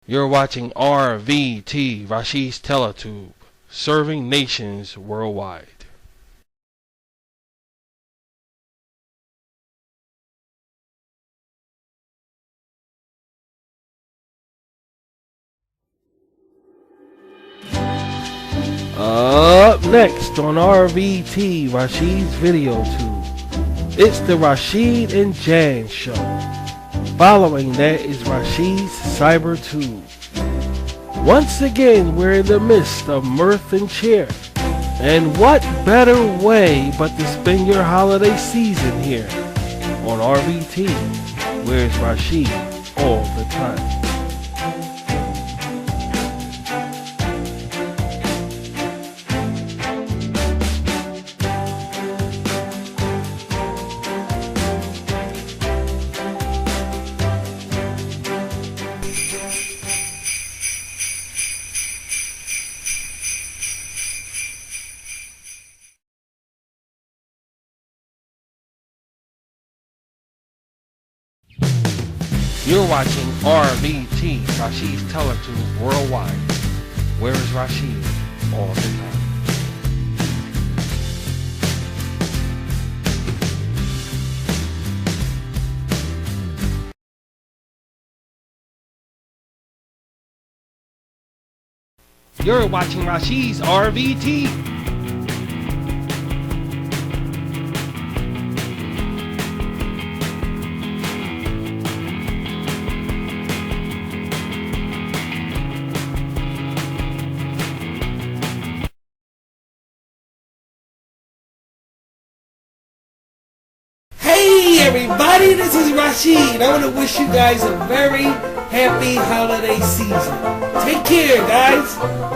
You're watching RVT, Rashid's Teletube, serving nations worldwide. Up next on RVT, Rashid's Video Tube, it's the Rashid and Jan Show. Following that is Rashid's Cyber Tube. Once again, we're in the midst of mirth and cheer. And what better way but to spend your holiday season here on RVT, where it's Rashid all the time. You're watching RVT, Rashid's Teletube worldwide. Where is Rashid all the time? You're watching Rashid's RVT. Hey everybody, this is Rashid. I want to wish you guys a very happy holiday season. Take care, guys.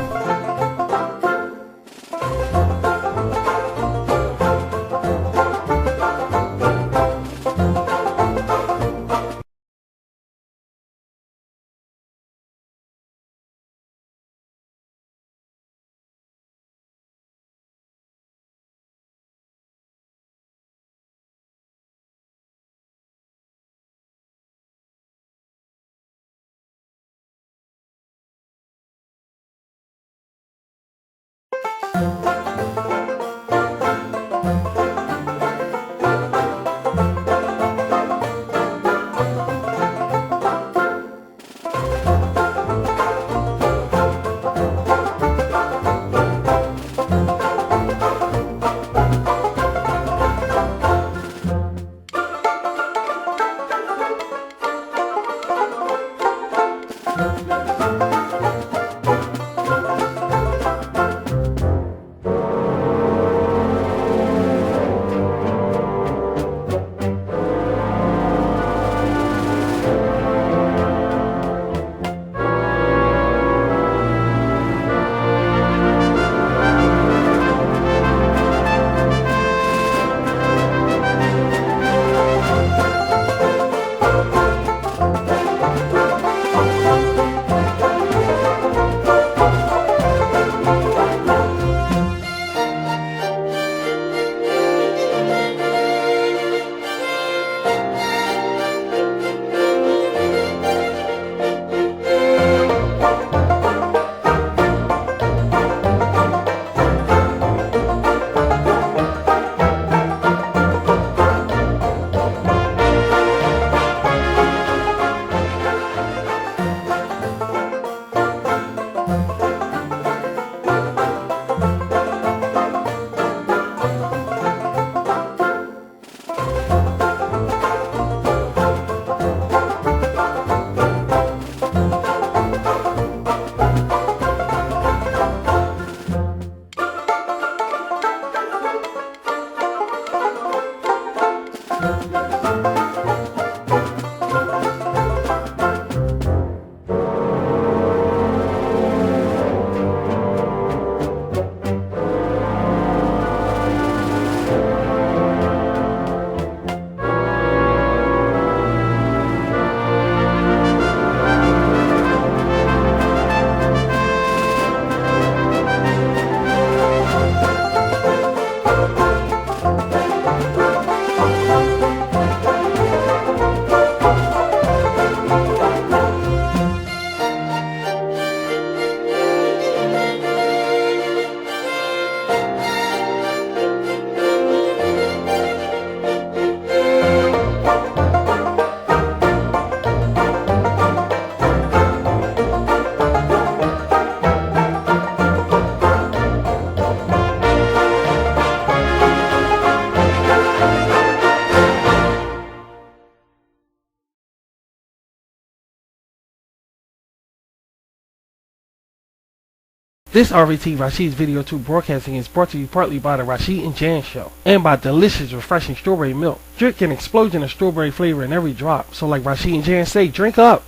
This RVT Rashid's Video 2 broadcasting is brought to you partly by the Rashid and Jan Show and by delicious, refreshing strawberry milk. Drink an explosion of strawberry flavor in every drop. So like Rashid and Jan say, drink up.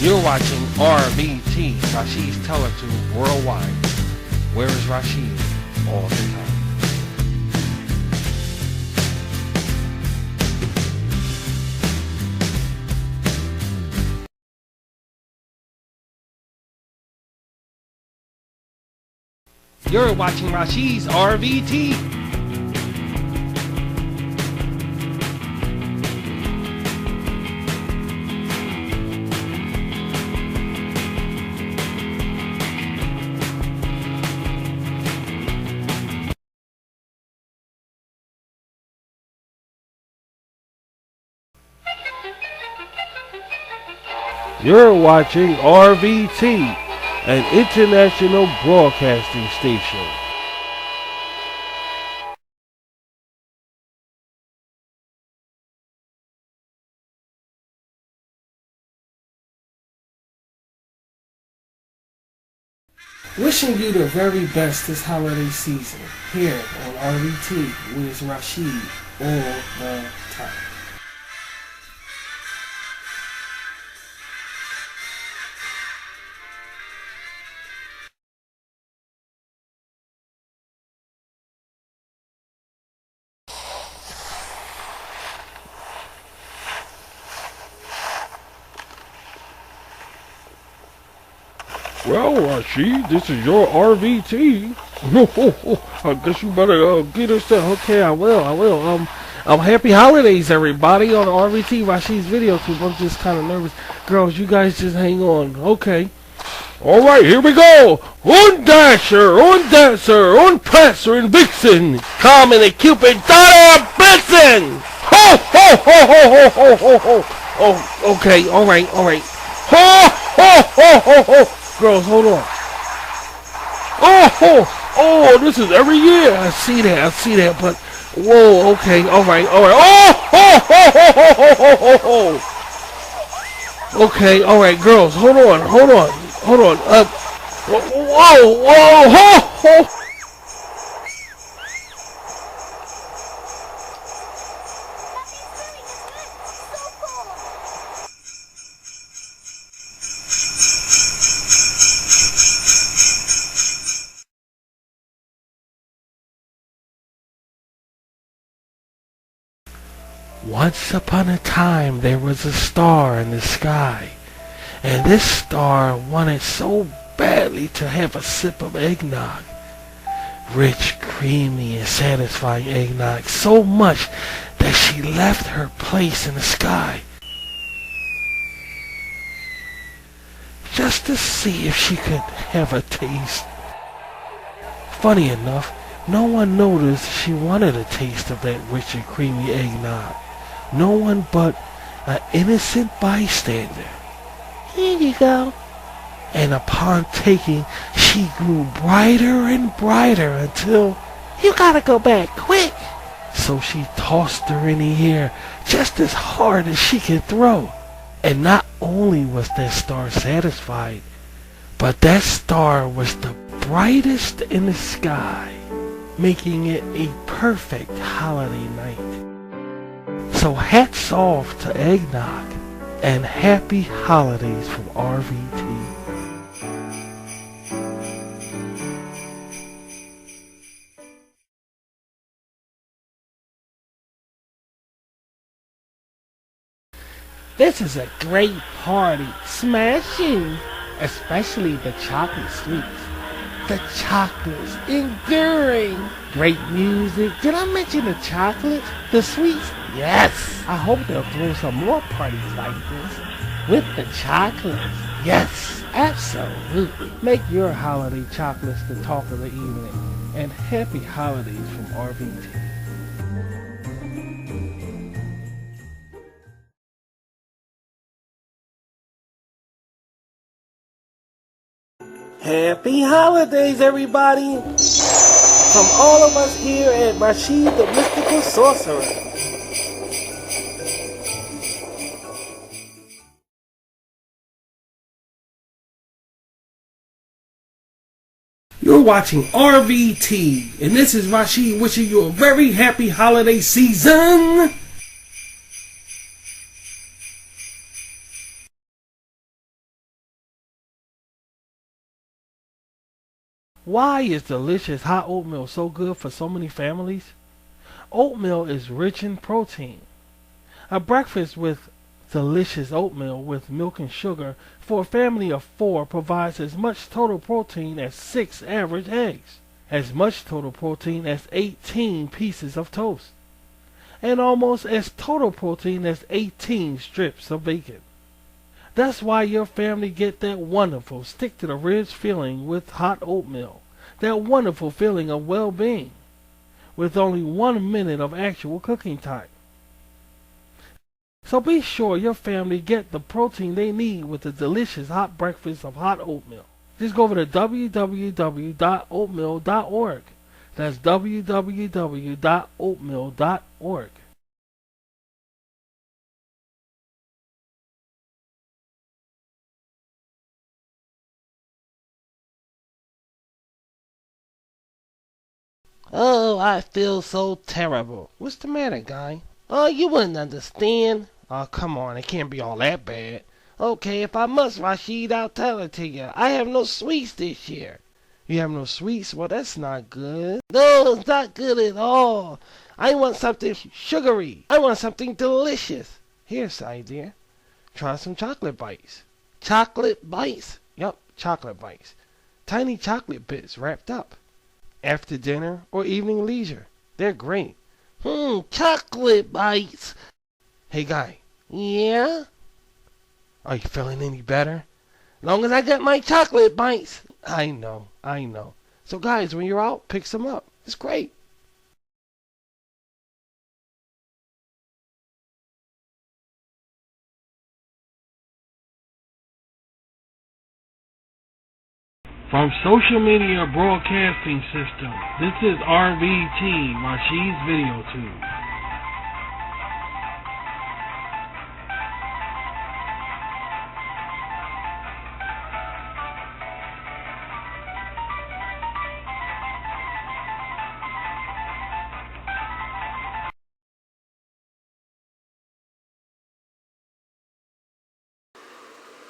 You're watching RVT, Rashid's Teletube Worldwide. Where is Rashid? All the time. You're watching Rashid's RVT. You're watching RVT, an international broadcasting station. Wishing you the very best this holiday season here on RVT with Rashid all the time. Well, Rashid, this is your RVT. I guess you better get us that. Okay, I will. Happy holidays, everybody, on RVT Rashid's Video Tube. I'm just kind of nervous. Girls, you guys just hang on. Okay. All right, here we go. On Dasher, on Dancer, on Prancer and Vixen, Comet and Cupid, daughter of Blitzen. Ho, ho, ho, ho, ho, ho, ho, ho. Oh, okay, all right. Ho, ho, ho, ho, ho. Girls, hold on. Oh, this is every year. I see that, but whoa, okay, all right. Okay, all right, girls, hold on. Whoa. Once upon a time, there was a star in the sky, and this star wanted so badly to have a sip of eggnog. Rich, creamy, and satisfying eggnog, so much that she left her place in the sky just to see if she could have a taste. Funny enough, no one noticed she wanted a taste of that rich and creamy eggnog. No one but an innocent bystander. Here you go. And upon taking, she grew brighter and brighter until, you gotta go back quick. So she tossed her in the air just as hard as she could throw. And not only was that star satisfied, but that star was the brightest in the sky, making it a perfect holiday night. So hats off to eggnog and happy holidays from RVT. This is a great party, smashing, especially the chocolate sweets. The chocolates, enduring. Great music. Did I mention the chocolates? The sweets? Yes. I hope they'll throw some more parties like this with the chocolates. Yes, absolutely. Make your holiday chocolates the talk of the evening. And happy holidays from RVT. Happy holidays, everybody! From all of us here at Rashid the Mystical Sorcerer. You're watching RVT, and this is Rashid wishing you a very happy holiday season. Why is delicious hot oatmeal so good for so many families? Oatmeal is rich in protein. A breakfast with delicious oatmeal with milk and sugar for a family of 4 provides as much total protein as 6 average eggs, as much total protein as 18 pieces of toast, and almost as total protein as 18 strips of bacon. That's why your family get that wonderful stick to the ribs feeling with hot oatmeal, that wonderful feeling of well-being, with only 1 minute of actual cooking time. So be sure your family get the protein they need with the delicious hot breakfast of hot oatmeal. Just go over to www.oatmeal.org. That's www.oatmeal.org. Oh, I feel so terrible. What's the matter, guy? Oh, you wouldn't understand. Oh, come on, it can't be all that bad. Okay, if I must, Rashid, I'll tell it to you. I have no sweets this year. You have no sweets? Well, that's not good. No, it's not good at all. I want something sugary. I want something delicious. Here's the idea. Try some chocolate bites. Chocolate bites? Yup, chocolate bites. Tiny chocolate bits wrapped up. After dinner or evening leisure. They're great. Chocolate bites. Hey, guy. Yeah? Are you feeling any better? Long as I got my chocolate bites. I know. So, guys, when you're out, pick some up. It's great. From Social Media Broadcasting System, this is RVT, Rashid's Video Tube.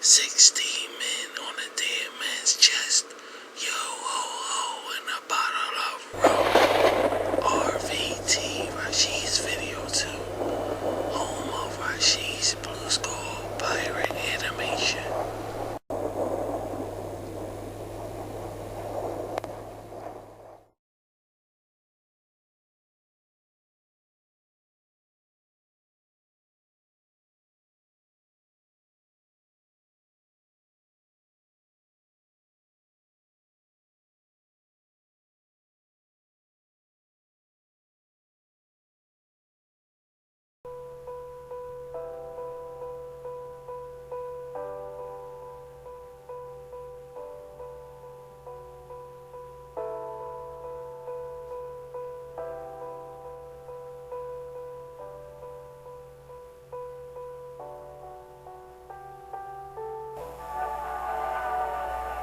"16 men on a dead man's chest, yo ho ho, and a bottle of rum." RVT, Rashid's Video Tube, home of Rashid's Blue Skull pirate animation.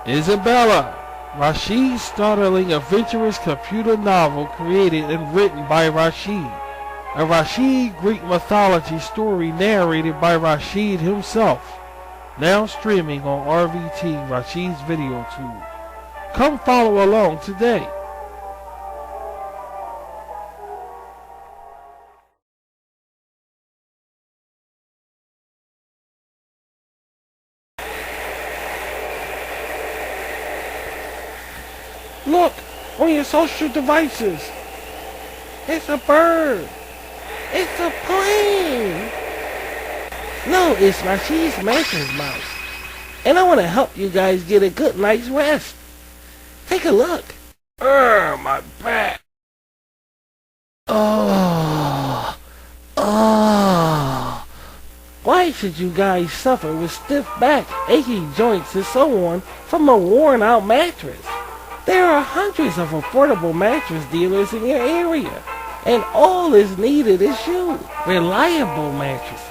Isabella, Rashid's startling adventurous computer novel created and written by Rashid. A Rashid Greek mythology story narrated by Rashid himself. Now streaming on RVT, Rashid's Video Tube. Come follow along today. Look on your social devices. It's a bird. It's a plane. No, it's Rashid's mattress mouse. And I want to help you guys get a good night's rest. Take a look. My back. Why should you guys suffer with stiff back, achy joints, and so on from a worn-out mattress? There are hundreds of affordable mattress dealers in your area, and all is needed is you. Reliable mattresses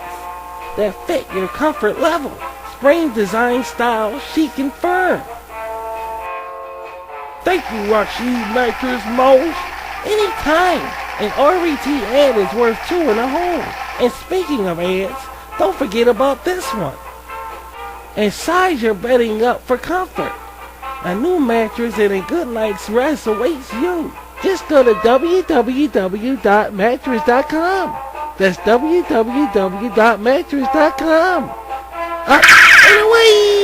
that fit your comfort level. Spring design style, chic and firm. Thank you, Rashid Mattress Most. Anytime. An RVT ad is worth two in a hole. And speaking of ads, don't forget about this one. And size your bedding up for comfort. A new mattress and a good night's rest awaits you. Just go to www.mattress.com. That's www.mattress.com. Anyway!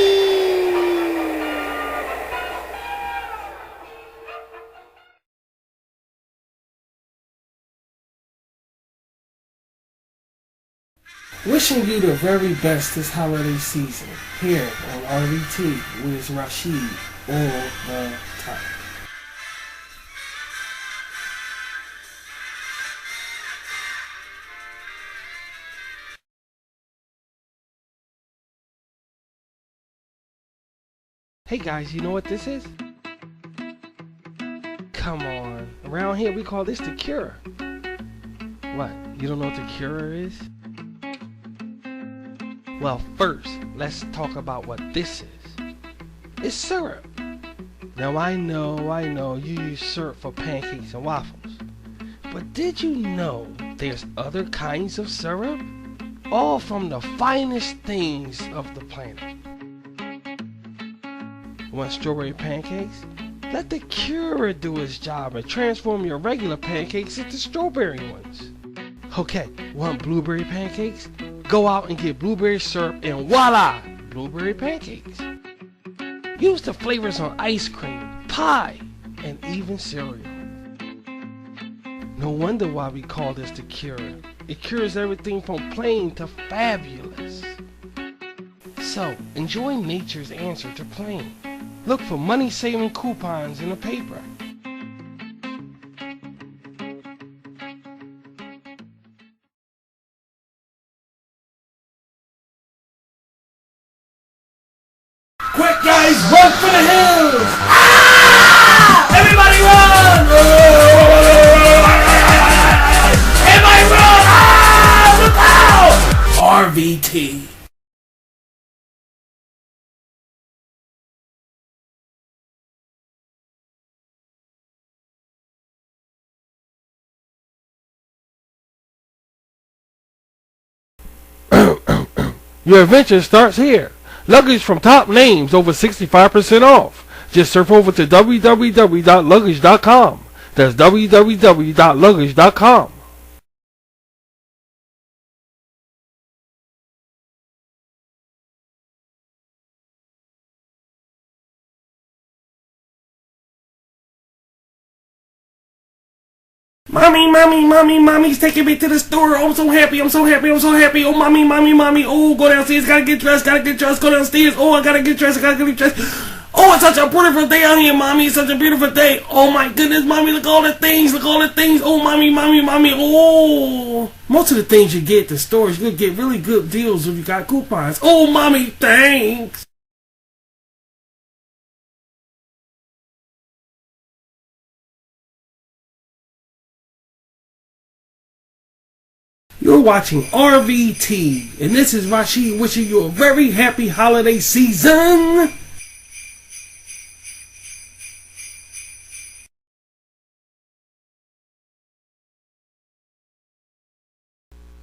Wishing you the very best this holiday season here on RVT with Rashid all the time. Hey guys, you know what this is? Come on. Around here we call this the cure. What? You don't know what the cure is? Well, first, let's talk about what this is. It's syrup. Now I know you use syrup for pancakes and waffles. But did you know there's other kinds of syrup? All from the finest things of the planet. Want strawberry pancakes? Let the cure do its job and transform your regular pancakes into strawberry ones. Okay, want blueberry pancakes? Go out and get blueberry syrup and voila! Blueberry pancakes. Use the flavors on ice cream, pie, and even cereal. No wonder why we call this the cure. It cures everything from plain to fabulous. So, enjoy nature's answer to plain. Look for money-saving coupons in the paper. Quick, guys, run for the hills! Ah! Everybody run! Everybody run! Ah! Look out! RVT. Your adventure starts here. Luggage from top names over 65% off. Just surf over to www.luggage.com. That's www.luggage.com. Mommy's taking me to the store. I'm so happy. Oh, mommy. Oh, go downstairs. Gotta get dressed. Go downstairs. Oh, I gotta get dressed. Oh, it's such a beautiful day out here, mommy. It's such a beautiful day. Oh, my goodness, mommy. Look at all the things. Oh, mommy. Oh, most of the things you get at the stores, you get really good deals if you got coupons. Oh, mommy, thanks. You're watching RVT, and this is Rashid wishing you a very happy holiday season.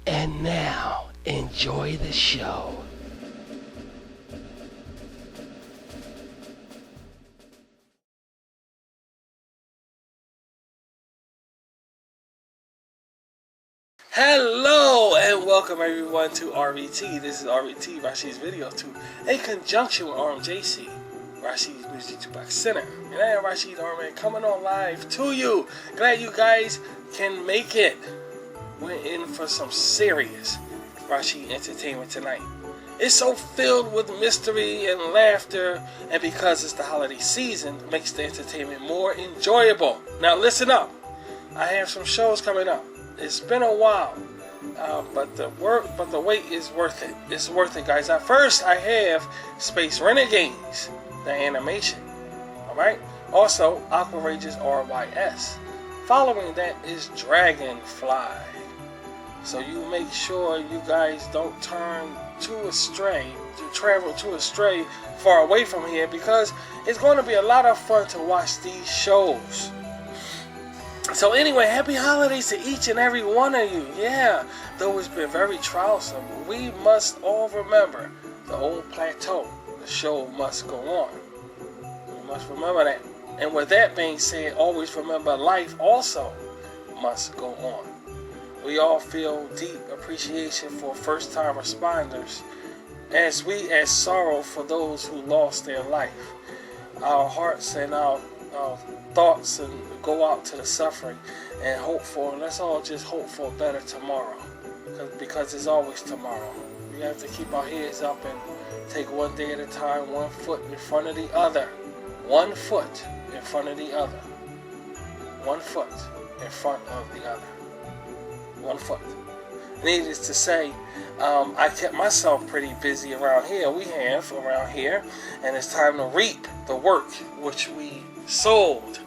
And now, enjoy the show. Hello and welcome everyone to RVT. This is RVT, Rashid's Video 2, in conjunction with RMJC, Rashid's Music Jukebox Center. And I am Rashid Arman coming on live to you. Glad you guys can make it. We're in for some serious Rashid entertainment tonight. It's so filled with mystery and laughter, and because it's the holiday season, it makes the entertainment more enjoyable. Now listen up. I have some shows coming up. It's been a while, but the wait is worth it. It's worth it, guys. At first, I have Space Renegades, the animation. All right. Also, Aquarageous RYS. Following that is Dragonfly. So you make sure you guys don't turn to astray, to travel to astray far away from here, because it's going to be a lot of fun to watch these shows. So anyway, happy holidays to each and every one of you. Yeah, though it's been very troublesome, we must all remember the old plateau. The show must go on. We must remember that. And with that being said, always remember life also must go on. We all feel deep appreciation for first-time responders, as we as sorrow for those who lost their life. Our hearts and our thoughts and go out to the suffering and hope for, let's all just hope for a better tomorrow, because there's always tomorrow. We have to keep our heads up and take one day at a time, one foot in front of the other. One foot in front of the other. One foot in front of the other. One foot. Needless to say, I kept myself pretty busy around here. We have around here, and it's time to reap the work which we sold.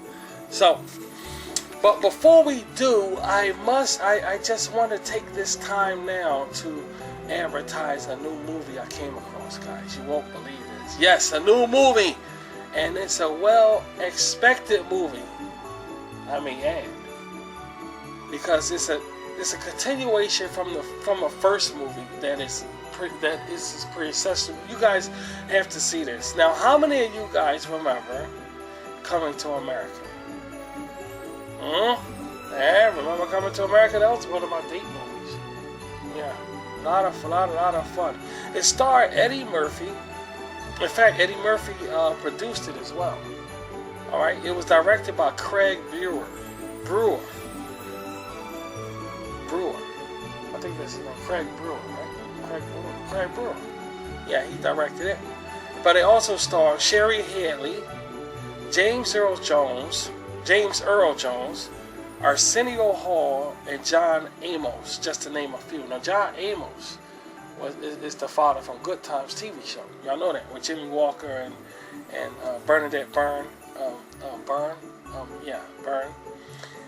So, but before we do, I just want to take this time now to advertise a new movie I came across, guys. You won't believe this. Yes, a new movie, and it's a well-expected movie. I mean, because it's a continuation from a first movie that is predecessor. You guys have to see this. Now, how many of you guys remember Coming to America? Yeah, remember Coming to America? That was one of my date movies. Yeah, a lot of fun. It starred Eddie Murphy. In fact, Eddie Murphy produced it as well. All right, it was directed by Craig Brewer. I think that's his name, Craig Brewer, right? Craig Brewer. Yeah, he directed it. But it also starred Sherry Hadley, James Earl Jones, Arsenio Hall, and John Amos, just to name a few. Now, John Amos is the father from Good Times TV show. Y'all know that, with Jimmy Walker and Bernadette Byrne. Byrne.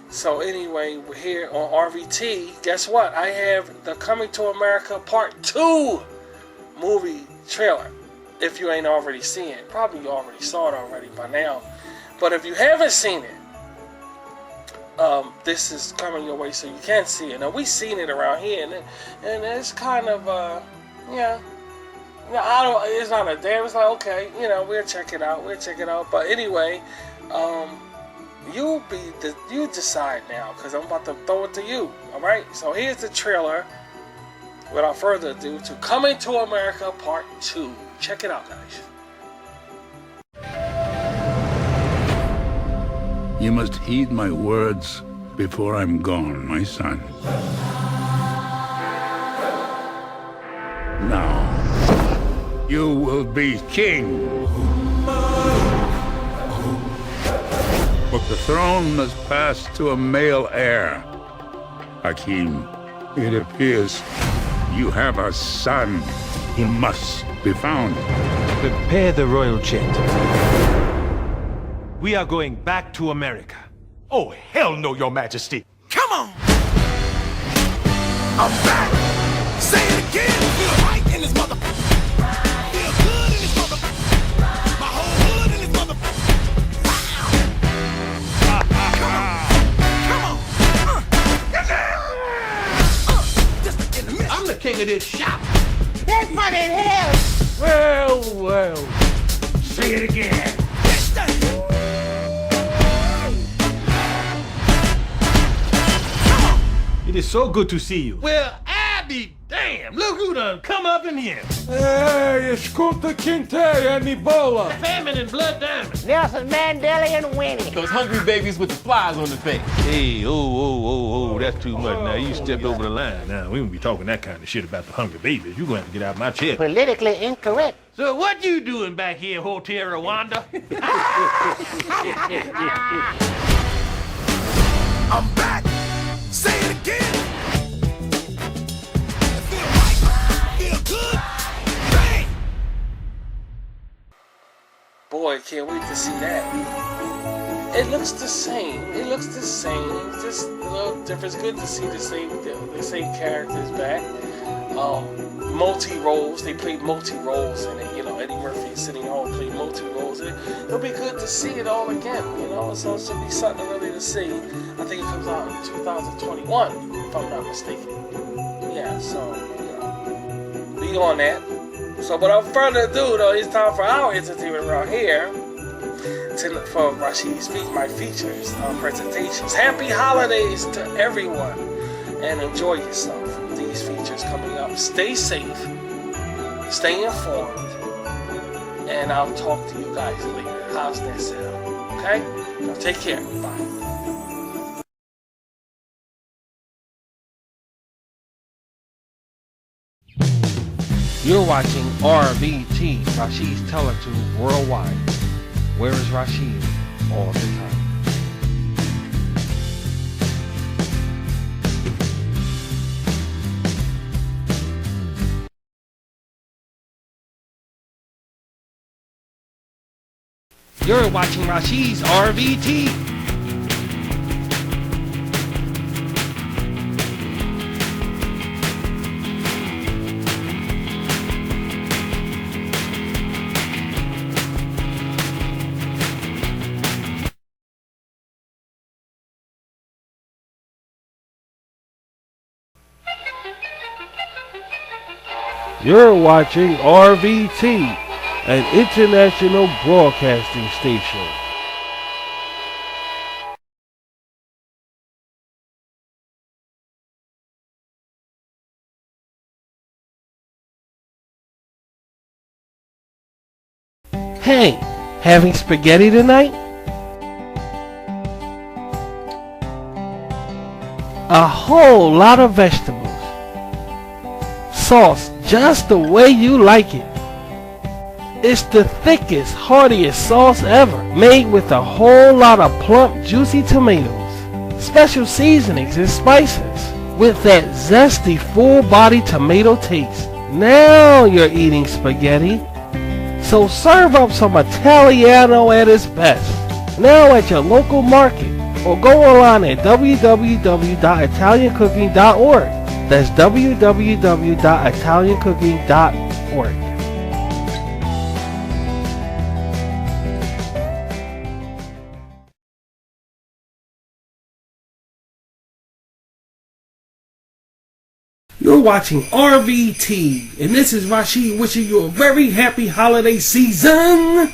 So anyway, we're here on RVT. Guess what? I have the Coming to America Part 2 movie trailer. If you ain't already seen it. Probably you already saw it already by now. But if you haven't seen it, this is coming your way so you can see it. Now, we've seen it around here, and it's kind of, it's not a damn, it's like, okay, we'll check it out. But anyway, you decide now, because I'm about to throw it to you. All right, so here's the trailer. Without further ado, to Coming to America Part 2. Check it out, guys. You must heed my words before I'm gone, my son. Now, you will be king. But the throne must pass to a male heir. Hakim, it appears you have a son. He must be found. Prepare the royal jet. We are going back to America. Oh, hell no, Your Majesty. Come on! I'm back! Say it again! Feel right in this mother... Feel good in this mother... My whole hood in this mother... Come on! I'm the king of this shop! That's funny as hell! Well. Say it again. It is so good to see you. Well, I be damn. Look who done come up in here. Hey, it's Kunta Kinte and Ebola. Famine and blood diamonds. Nelson Mandela and Winnie. Those hungry babies with the flies on their face. Hey, oh, that's too much now. You stepped over the line. Now, we won't be talking that kind of shit about the hungry babies. You're going to have to get out of my chair. Politically incorrect. So what you doing back here, Hotel Rwanda? I'm back! Say it again! Feel right, feel good, bang! Boy, can't wait to see that. It looks the same. It looks the same. Just a little different. It's good to see the same characters back. Multi roles. They played multi roles in it. You know, Eddie Murphy sitting home played multi roles. It'll be good to see it all again. You know, so it should be something really to see. I think it comes out in 2021, if I'm not mistaken. Yeah. So be on that. So, without further ado, though, it's time for our entertainment around here. For Rashid's my features presentations. Happy holidays to everyone, and enjoy yourself. These features coming up. Stay safe, stay informed, and I'll talk to you guys later. How's that sound? Okay? Now take care. Bye. You're watching RVT, Rashid's Teletube Worldwide. Where is Rashid all the time? You're watching Rashid's RVT. You're watching RVT, an international broadcasting station. Hey, having spaghetti tonight? A whole lot of vegetables. Sauce just the way you like it. It's the thickest, heartiest sauce ever, made with a whole lot of plump, juicy tomatoes, special seasonings and spices, with that zesty, full-bodied tomato taste. Now you're eating spaghetti. So serve up some Italiano at its best, now at your local market, or go online at www.italiancooking.org. That's www.italiancooking.org. You're watching RVT, and this is Rashid wishing you a very happy holiday season.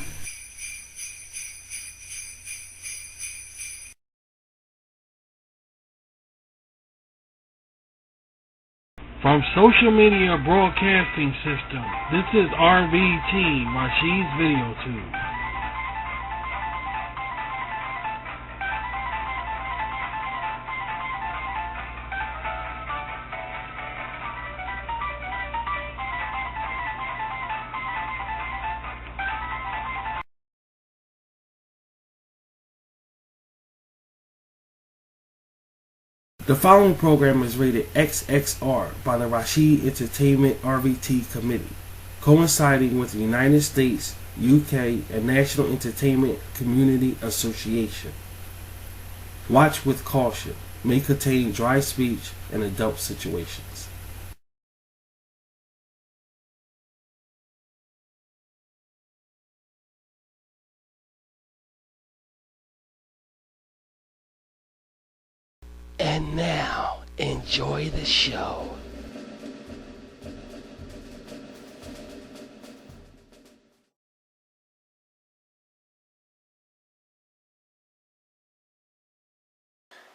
From Social Media Broadcasting System, this is RVT, Rashid's Video Tube. The following program is rated XXR by the Rashid Entertainment RVT Committee, coinciding with the United States, UK, and National Entertainment Community Association. Watch with caution. May contain dry speech and adult situations. And now, enjoy the show.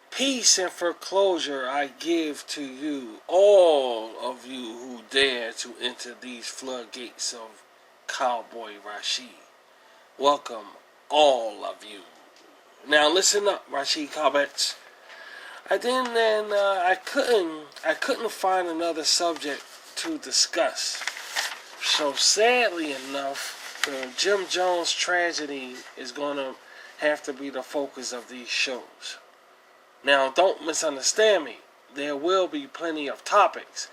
Peace and foreclosure I give to you, all of you who dare to enter these floodgates of Cowboy Rashid. Welcome, all of you. Now listen up, Rashid Cobbets. I couldn't find another subject to discuss. So sadly enough, the Jim Jones tragedy is going to have to be the focus of these shows. Now, don't misunderstand me. There will be plenty of topics,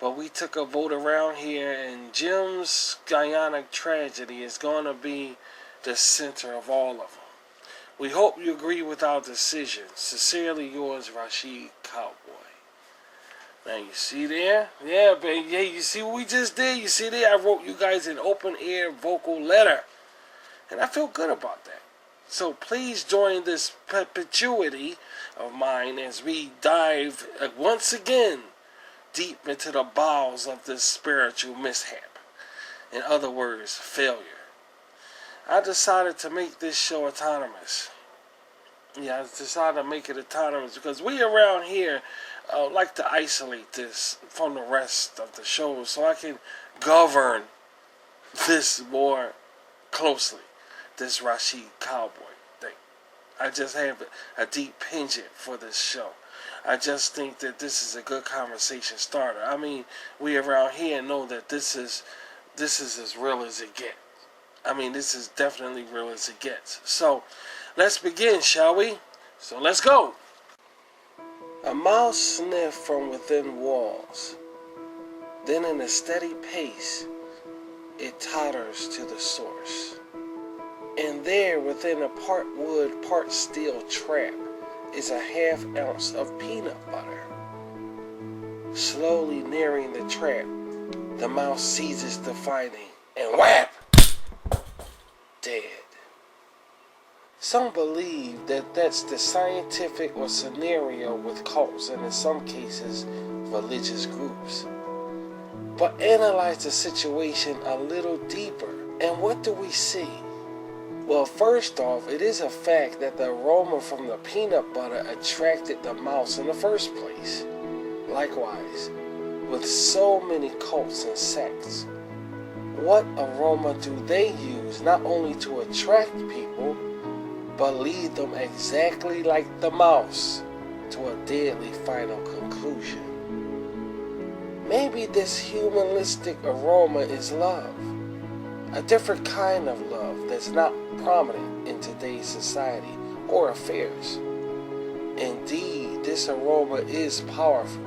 but we took a vote around here, and Jim's Guyana tragedy is going to be the center of all of them. We hope you agree with our decision. Sincerely yours, Rashid, Cowboy. Now you see there? Yeah, baby. Yeah, you see what we just did? You see there? I wrote you guys an open air vocal letter. And I feel good about that. So please join this perpetuity of mine as we dive once again deep into the bowels of this spiritual mishap. In other words, failure. I decided to make this show autonomous. Yeah, I decided to make it autonomous because we around here like to isolate this from the rest of the shows so I can govern this more closely. This Rashid Cowboy thing. I just have a deep penchant for this show. I just think that this is a good conversation starter. I mean, we around here know that this is as real as it gets. I mean, this is definitely real as it gets. So, let's begin, shall we? So, let's go. A mouse sniffed from within walls. Then in a steady pace, it totters to the source. And there, within a part wood, part steel trap, is a half ounce of peanut butter. Slowly nearing the trap, the mouse seizes the finding, and whap! Dead. Some believe that that's the scientific or scenario with cults and in some cases, religious groups. But analyze the situation a little deeper, and what do we see? Well, first off, it is a fact that the aroma from the peanut butter attracted the mouse in the first place. Likewise, with so many cults and sects, what aroma do they use not only to attract people, but lead them exactly like the mouse to a deadly final conclusion? Maybe this humanistic aroma is love. A different kind of love that's not prominent in today's society or affairs. Indeed, this aroma is powerful,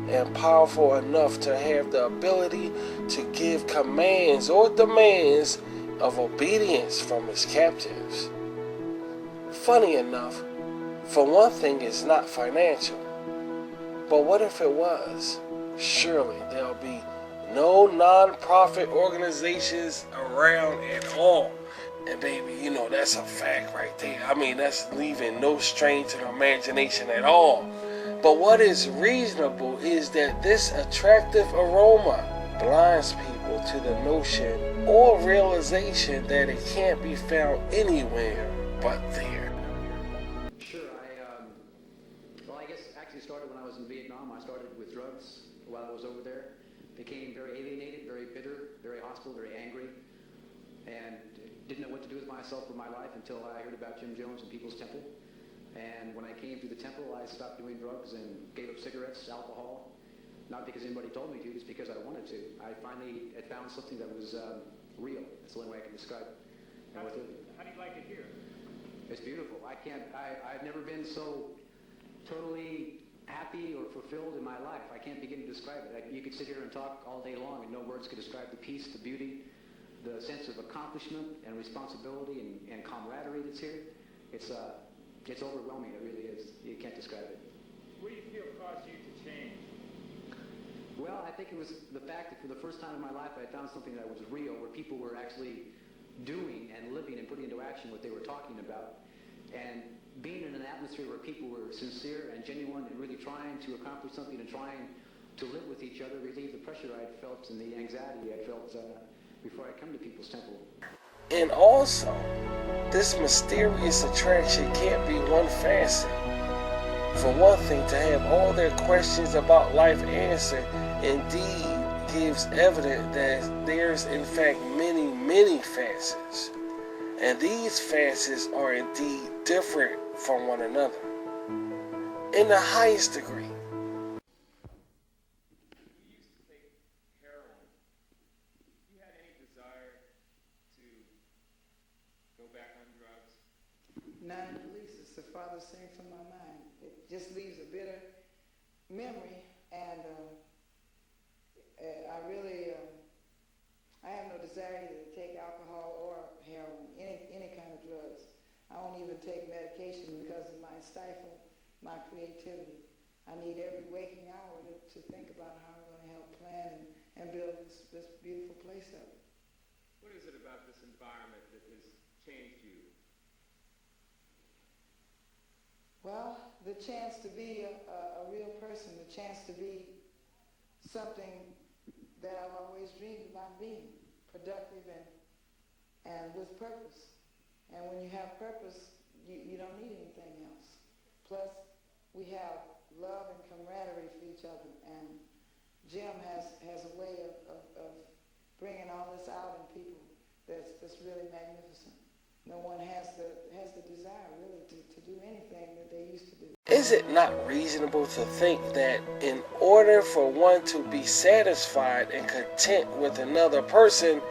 and powerful enough to have the ability to give commands or demands of obedience from its captives. Funny enough, for one thing, it's not financial. But what if it was? Surely there'll be no non-profit organizations around at all. And baby, you know that's a fact right there. I mean, that's leaving no strain to the imagination at all. But what is reasonable is that this attractive aroma blinds people to the notion or realization that it can't be found anywhere but there. Sure, I guess actually started when I was in Vietnam. I started with drugs while I was over there. Became very alienated, very bitter, very hostile, very angry, and didn't know what to do with myself or my life until I heard about Jim Jones and People's Temple. And when I came through the temple, I stopped doing drugs and gave up cigarettes, alcohol, not because anybody told me to, just because I wanted to. I finally had found something that was real. That's the only way I can describe it. How do you like it here? It's beautiful. I've never been so totally happy or fulfilled in my life. I can't begin to describe it. You could sit here and talk all day long and no words could describe the peace, the beauty, the sense of accomplishment and responsibility and camaraderie that's here. It's overwhelming. It really is. You can't describe it. What do you feel caused you to change? Well, I think it was the fact that for the first time in my life I found something that was real, where people were actually doing and living and putting into action what they were talking about. And being in an atmosphere where people were sincere and genuine and really trying to accomplish something and trying to live with each other, relieve the pressure I had felt and the anxiety I had felt before I come to People's Temple. And also, this mysterious attraction can't be one facet. For one thing, to have all their questions about life answered indeed gives evidence that there's in fact many, many facets. And these facets are indeed different from one another in the highest degree. None in the least. It's the farthest thing from my mind. It just leaves a bitter memory, and I have no desire to take alcohol or heroin, any kind of drugs. I won't even take medication because it might stifle my creativity. I need every waking hour to think about how I'm going to help plan and build this beautiful place up. What is it about this environment that has changed you? Well, the chance to be a real person, the chance to be something that I've always dreamed about being, productive and with purpose. And when you have purpose, you don't need anything else. Plus, we have love and camaraderie for each other. And Jim has a way of bringing all this out in people that's really magnificent. No one has the desire, really, to do anything that they used to do. Is it not reasonable to think that in order for one to be satisfied and content with another person,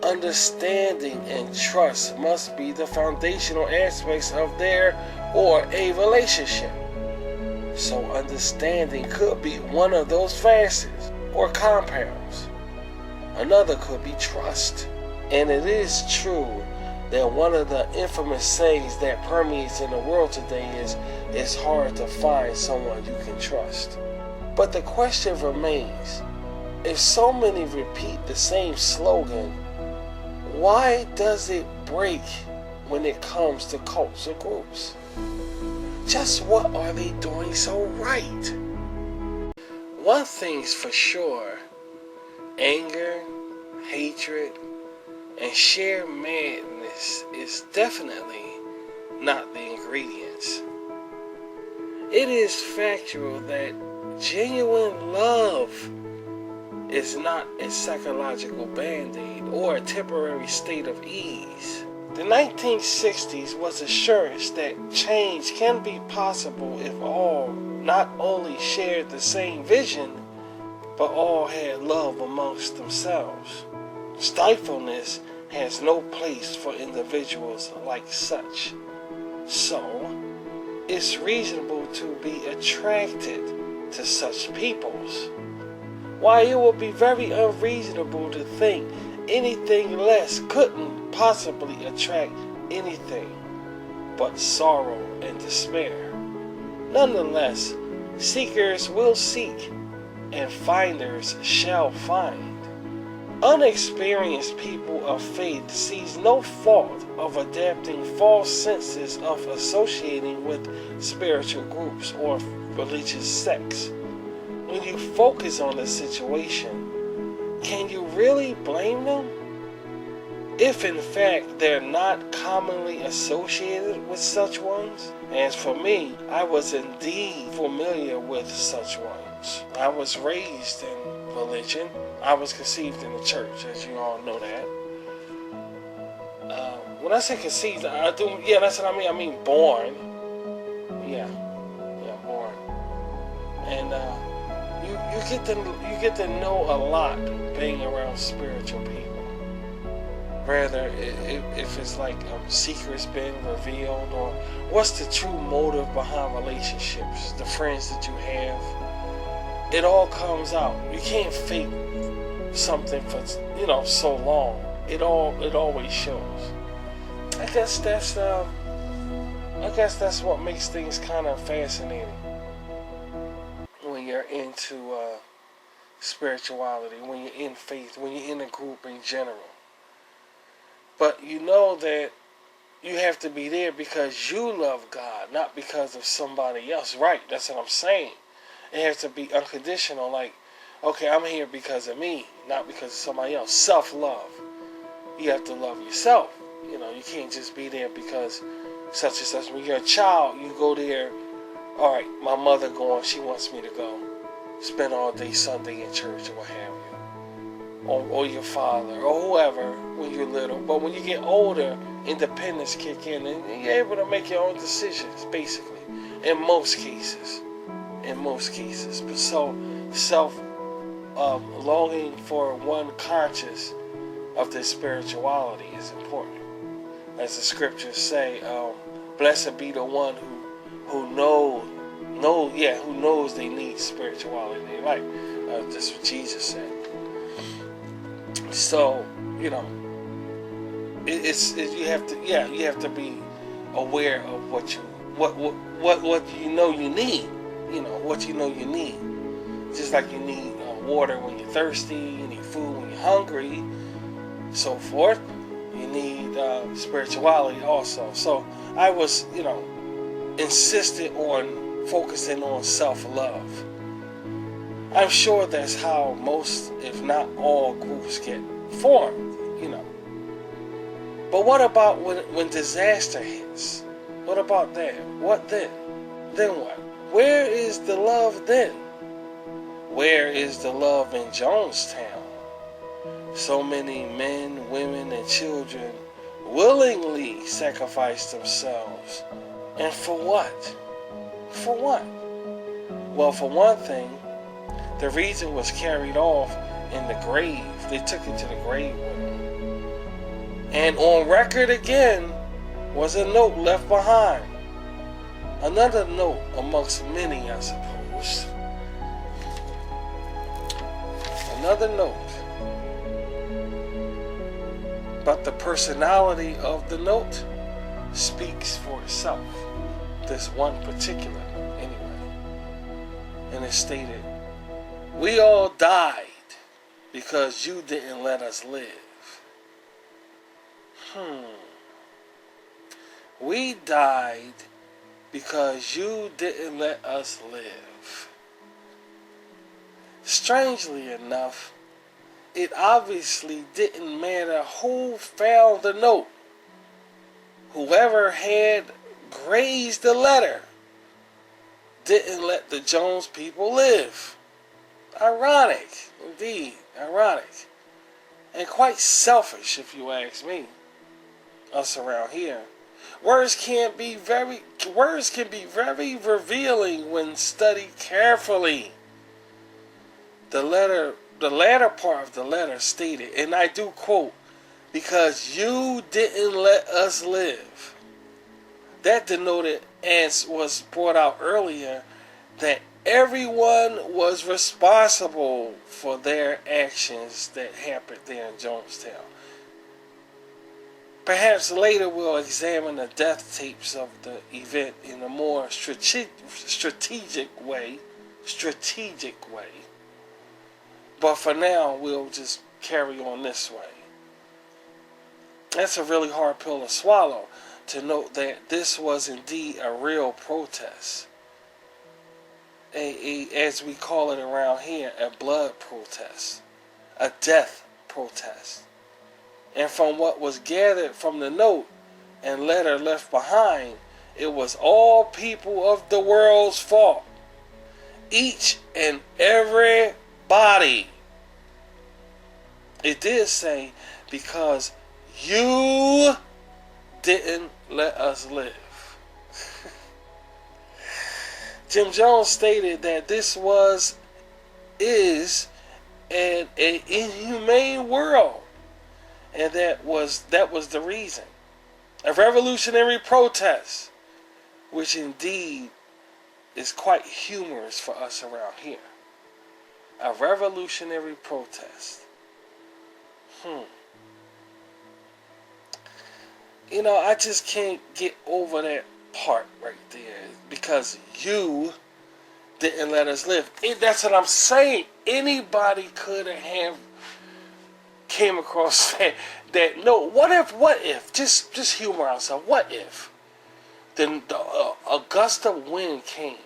understanding and trust must be the foundational aspects of their or a relationship? So understanding could be one of those facets or compounds. Another could be trust. And it is true that one of the infamous sayings that permeates in the world today is, it's hard to find someone you can trust. But the question remains, if so many repeat the same slogan, why does it break when it comes to cults or groups? Just what are they doing so right? One thing's for sure, anger, hatred, and sheer madness is definitely not the ingredients. It is factual that genuine love is not a psychological band-aid or a temporary state of ease. The 1960s was assurance that change can be possible if all not only shared the same vision, but all had love amongst themselves. Stifleness has no place for individuals like such. So, it's reasonable to be attracted to such peoples. While it would be very unreasonable to think anything less couldn't possibly attract anything but sorrow and despair. Nonetheless, seekers will seek, and finders shall find. Unexperienced people of faith sees no fault of adapting false senses of associating with spiritual groups or religious sects. When you focus on the situation, can you really blame them? If in fact they're not commonly associated with such ones? As for me, I was indeed familiar with such ones. I was raised in religion. I was conceived in the church, as you all know that. When I say conceived, that's what I mean. I mean born. Yeah, born. And you get to know a lot being around spiritual people. Rather, if it's like secrets being revealed, or what's the true motive behind relationships, the friends that you have, it all comes out. You can't fake something for so long. It always shows. I guess that's what makes things kind of fascinating when you're into spirituality, when you're in faith, when you're in a group in general. But you know that you have to be there because you love God, not because of somebody else. Right, that's what I'm saying. It has to be unconditional, like, okay, I'm here because of me, not because of somebody else. Self-love. You have to love yourself. You can't just be there because such and such. When you're a child, you go there, all right, my mother going, she wants me to go. Spend all day Sunday in church or what have you. Or your father, or whoever, when you're little. But when you get older, independence kick in, and you're able to make your own decisions, basically. In most cases. But so, longing for one conscious of their spirituality is important. As the scriptures say, blessed be the one who knows they need spirituality in their life. That's what Jesus said. So, you have to be aware of what you know you need. You know what you know you need. Just like you need water when you're thirsty, you need food when you're hungry, so forth. You need spirituality also. So I was, insistent on focusing on self-love. I'm sure that's how most, if not all, groups get formed, But what about when disaster hits? What about that? What then? Then what? Where is the love then? Where is the love in Jonestown? So many men, women, and children willingly sacrificed themselves. And for what? For what? Well, for one thing, the reason was carried off in the grave. They took it to the grave with them. And on record again was a note left behind. Another note amongst many, I suppose. Another note. But the personality of the note speaks for itself. This one particular note, anyway. And it stated, "We all died because you didn't let us live." We died because you didn't let us live. Strangely enough, it obviously didn't matter who found the note. Whoever had grazed the letter didn't let the Jones people live. Ironic, indeed, ironic. And quite selfish, if you ask me. Us around here. Words can be very revealing when studied carefully. The latter part of the letter stated, and I do quote, "Because you didn't let us live." That denoted, as was brought out earlier, that everyone was responsible for their actions that happened there in Jonestown. Perhaps later we'll examine the death tapes of the event in a more strategic way. But for now, we'll just carry on this way. That's a really hard pill to swallow, to note that this was indeed a real protest. As we call it around here, a blood protest. A death protest. And from what was gathered from the note and letter left behind, it was all people of the world's fault. Each and every body. It did say, because you didn't let us live. Jim Jones stated that this is an inhumane world. And that was the reason. A revolutionary protest, which indeed is quite humorous for us around here. A revolutionary protest. I just can't get over that part right there. Because you didn't let us live. That's what I'm saying. Anybody could have came across that note. What if, just humor ourselves, what if then the gust of wind came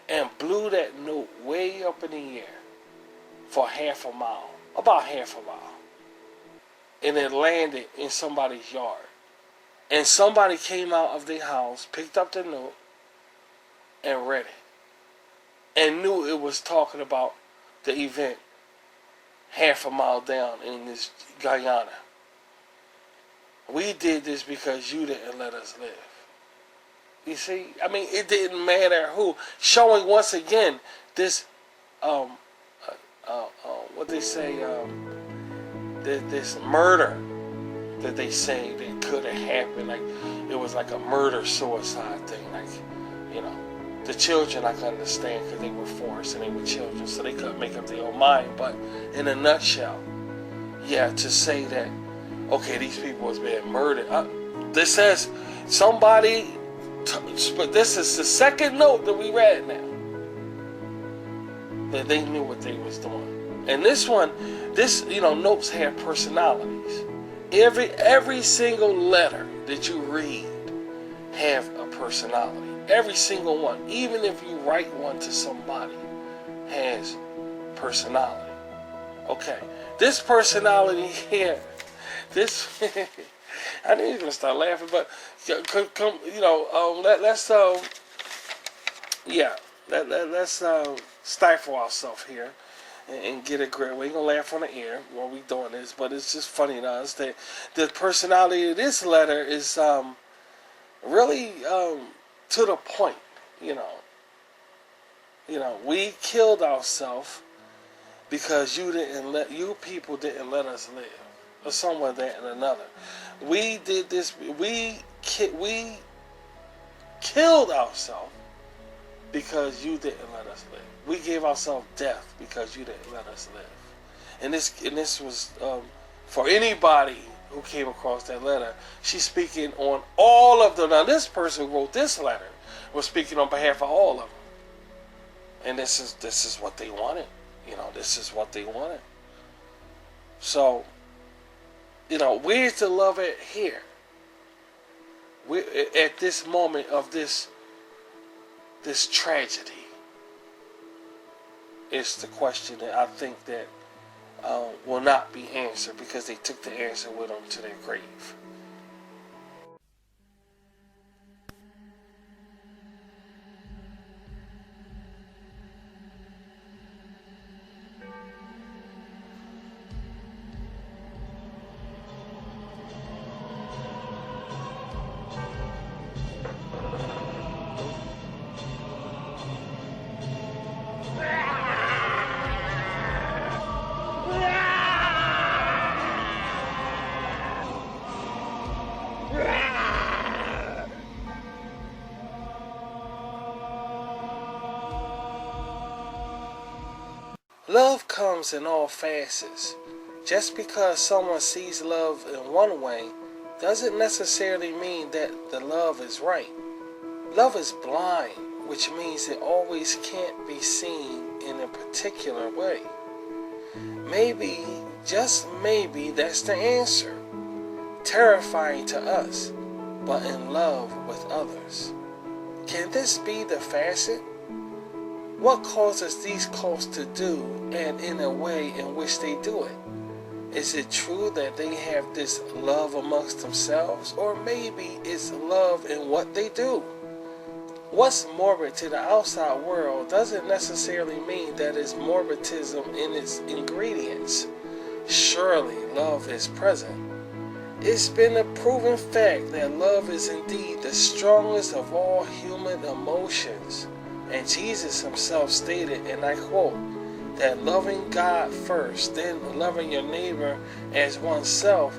and blew that note way up in the air for about half a mile, and it landed in somebody's yard, and somebody came out of their house, picked up the note, and read it, and knew it was talking about the event half a mile down in this Guyana. We did this because you didn't let us live. You see, it didn't matter who. Showing once again this, what they say, this murder that they say that could have happened. Like it was like a murder-suicide thing. Like, the children I can understand because they were forced and they were children, so they couldn't make up their own mind. But in a nutshell, to say that, okay, these people was being murdered. This says Somebody, but this is the second note that we read now, that they knew what they was doing. And this one, notes have personalities. Every single letter that you read have a personality. Every single one, even if you write one to somebody, has personality. Okay, this personality here, this I knew you were gonna start laughing, but let's stifle ourselves here and get a grip. We ain't gonna laugh on the air while we doing this, but it's just funny to us that the personality of this letter is really to the point. We killed ourselves because you people didn't let us live, or somewhere that and another. We did this. We killed ourselves because you didn't let us live. We gave ourselves death because you didn't let us live. And this was for anybody who came across that letter. She's speaking on all of them. Now, this person who wrote this letter was speaking on behalf of all of them. And this is what they wanted. This is what they wanted. So, where's the love at here? We're at this moment of this tragedy. It's the question that I think that will not be answered because they took the answer with them to their grave. Love comes in all facets. Just because someone sees love in one way doesn't necessarily mean that the love is right. Love is blind, which means it always can't be seen in a particular way. Maybe, just maybe, that's the answer. Terrifying to us, but in love with others. Can this be the facet? What causes these cults to do, and in a way in which they do it? Is it true that they have this love amongst themselves, or maybe it's love in what they do? What's morbid to the outside world doesn't necessarily mean that it's morbidism in its ingredients. Surely love is present. It's been a proven fact that love is indeed the strongest of all human emotions. And Jesus himself stated, and I quote, that loving God first, then loving your neighbor as oneself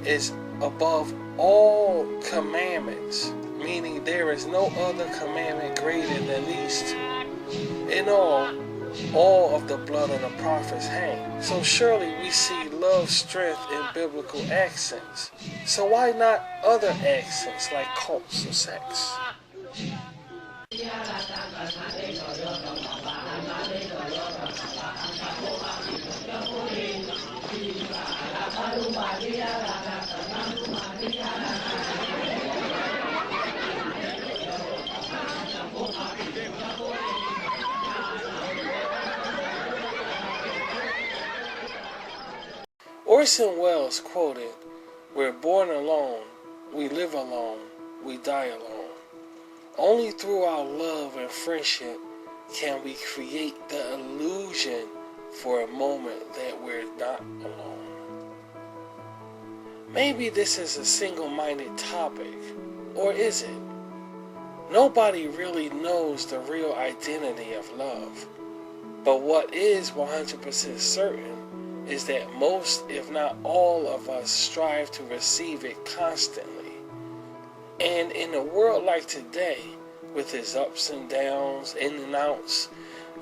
is above all commandments, meaning there is no other commandment greater than these two. In all of the blood of the prophets hang. So surely we see love, strength in biblical accents. So why not other accents like cults or sex? Orson Welles quoted, "We're born alone, we live alone, we die alone. Only through our love and friendship can we create the illusion for a moment that we're not alone." Maybe this is a single-minded topic, or is it? Nobody really knows the real identity of love. But what is 100% certain is that most, if not all of us, strive to receive it constantly. And in a world like today, with its ups and downs, in and outs,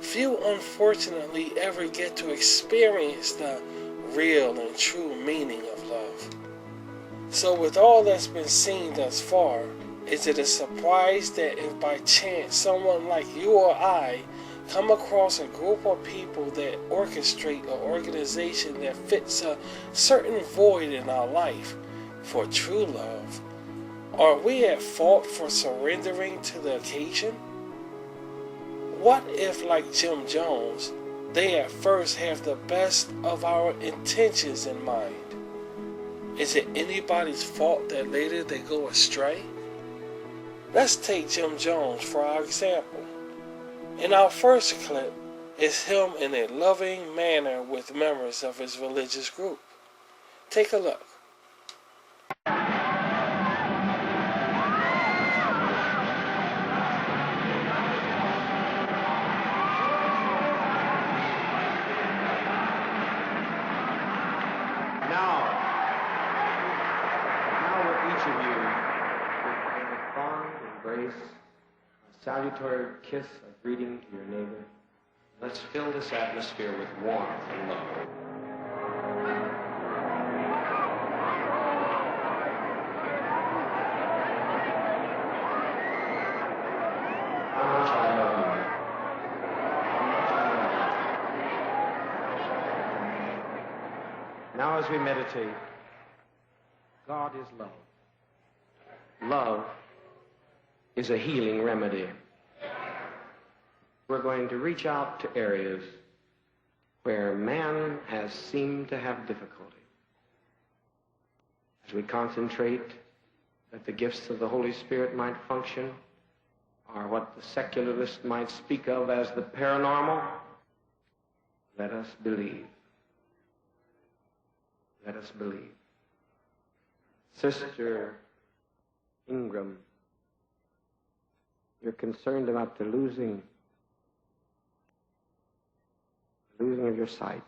few unfortunately ever get to experience the real and true meaning of love. So with all that's been seen thus far, Is it a surprise that if by chance someone like you or I come across a group of people that orchestrate an organization that fits a certain void in our life for true love, are we at fault for surrendering to the occasion? What if, like Jim Jones, they at first have the best of our intentions in mind? Is it anybody's fault that later they go astray? Let's take Jim Jones for our example. In our first clip is him in a loving manner with members of his religious group. Take a look. A salutary kiss of greeting to your neighbor. Let's fill this atmosphere with warmth and love. How much I love you. Now as we meditate, God is love. Love is a healing remedy. We're going to reach out to areas where man has seemed to have difficulty. As we concentrate that the gifts of the Holy Spirit might function, or what the secularists might speak of as the paranormal, let us believe. Let us believe. Sister Ingram, you're concerned about the losing of your sight.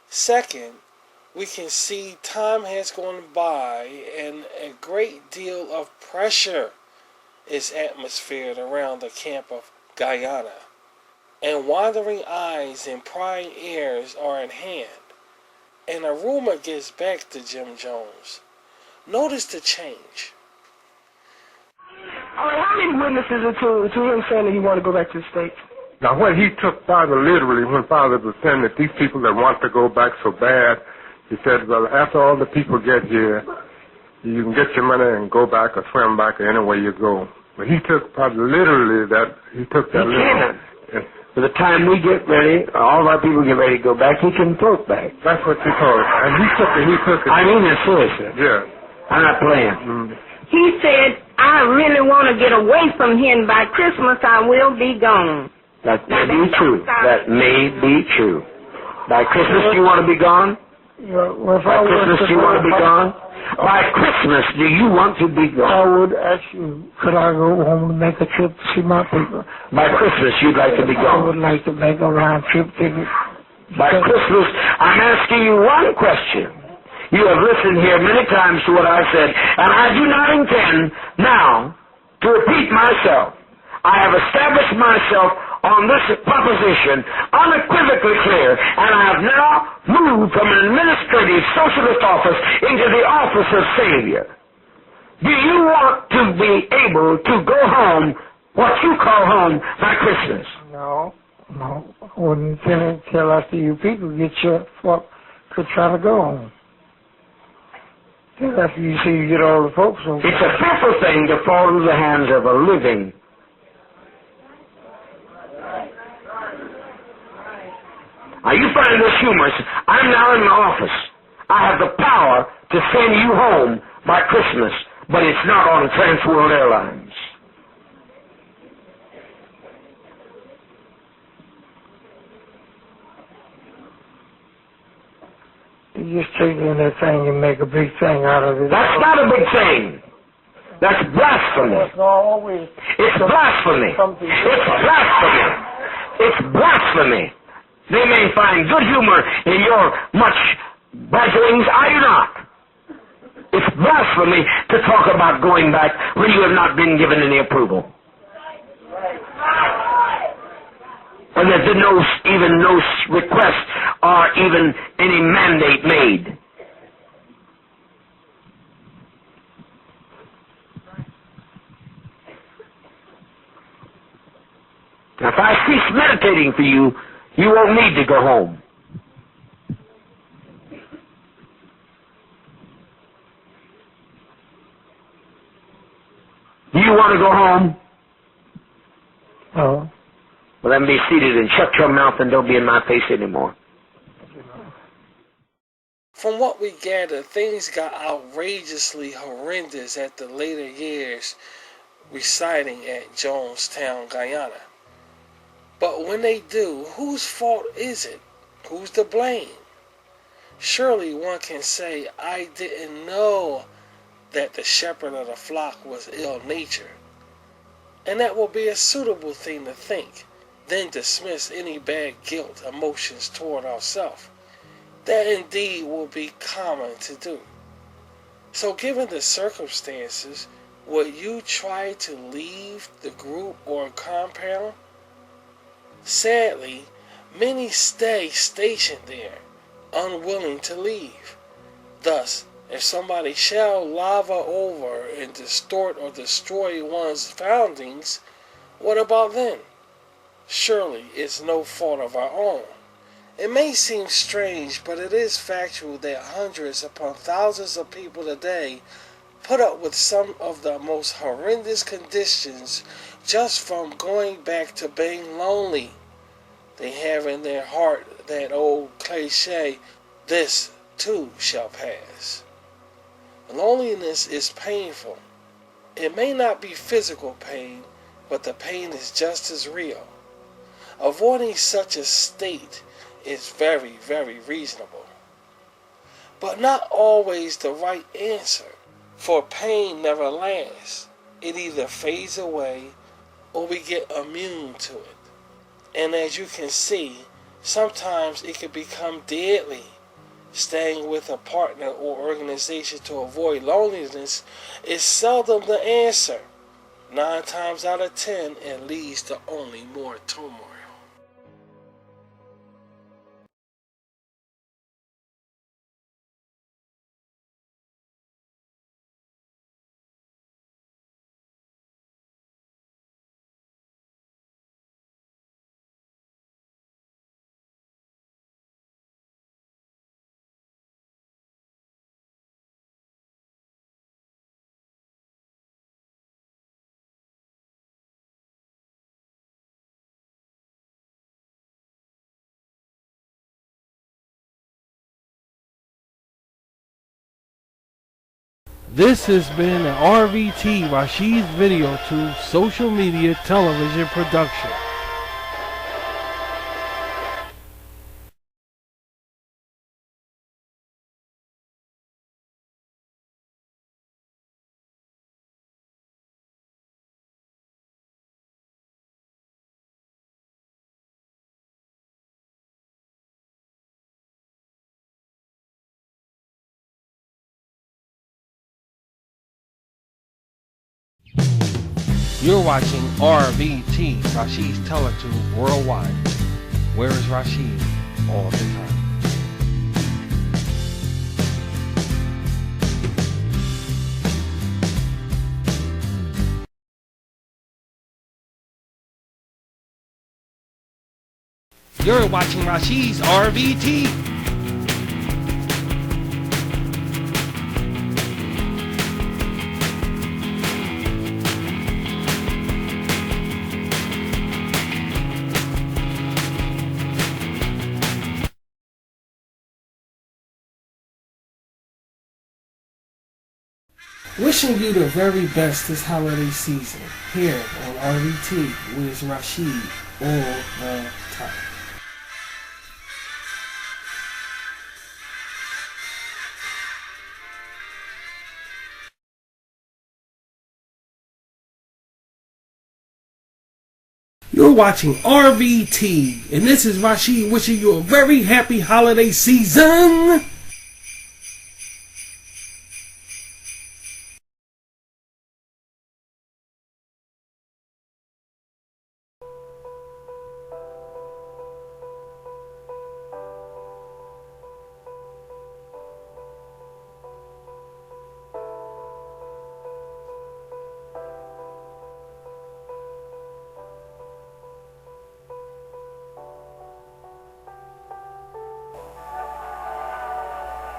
Second, we can see time has gone by and a great deal of pressure is atmosphered around the camp of Guyana, and wandering eyes and prying ears are in hand. And a rumor gets back to Jim Jones. Notice the change. All right, how many witnesses are to him saying that he want to go back to the States? Now, what he took Father literally, when Father was saying that these people that want to go back so bad, he said, well, after all the people get here, you can get your money and go back or swim back or any way you go. But he took Father literally that, he took that literally. By the time we get ready, all of our people get ready to go back, he can float back. That's what he told us. And he took it. I mean it seriously. Yeah. I'm not playing. Mm-hmm. He said, I really want to get away from here, and by Christmas I will be gone. That may be true. That may be true. By Christmas you want to be gone? Well, by Christmas you want to be gone? By Christmas do you want to be gone? I would ask you, could I go home and make a trip to see my people? By Christmas you'd like to be gone? I would like to make a round trip ticket. By Christmas, I'm asking you one question. You have listened here many times to what I said, and I do not intend now to repeat myself. I have established myself on this proposition unequivocally clear, and I have now moved from an administrative socialist office into the office of Savior. Do you want to be able to go home, what you call home, by Christmas? No. I wouldn't tell after you people get your folk could try to go home. After you see you get all the folks over. It's a fearful thing to fall into the hands of a living. Now you find this humorous. I'm now in my office. I have the power to send you home by Christmas, but it's not on Trans World Airlines. You just take in that thing and make a big thing out of it. That's not a big thing. That's blasphemy. It's always. It's blasphemy. It's blasphemy. It's blasphemy. They may find good humor in your much badgerings. I do not. It's blasphemy to talk about going back when you have not been given any approval. And there's been even no request or even any mandate made. Now, if I cease meditating for you, you won't need to go home. Do you want to go home? Oh. Well, then be seated and shut your mouth and don't be in my face anymore. From what we gather, things got outrageously horrendous at the later years residing at Jonestown, Guyana. But when they do, whose fault is it? Who's to blame? Surely one can say, I didn't know that the shepherd of the flock was ill-natured. And that will be a suitable thing to think, then dismiss any bad guilt emotions toward ourselves. That indeed will be common to do. So given the circumstances, would you try to leave the group or compound? Sadly, many stay stationed there, unwilling to leave. Thus, if somebody shall lava over and distort or destroy one's foundings, what about then? Surely it's no fault of our own. It may seem strange, but it is factual that hundreds upon thousands of people today put up with some of the most horrendous conditions just from going back to being lonely. They have in their heart that old cliche, this too shall pass. Loneliness is painful. It may not be physical pain, but the pain is just as real. Avoiding such a state is very, very reasonable. But not always the right answer, for pain never lasts. It either fades away or we get immune to it. And as you can see, sometimes it can become deadly. Staying with a partner or organization to avoid loneliness is seldom the answer. 9 times out of 10, it leads to only more turmoil. This has been an RVT Rashid's Video Tube social media television production. You're watching RVT, Rashid's Teletube Worldwide. Where is Rashid all the time? You're watching Rashid's RVT. Wishing you the very best this holiday season here on RVT with Rashid all the time. You're watching RVT, and this is Rashid wishing you a very happy holiday season.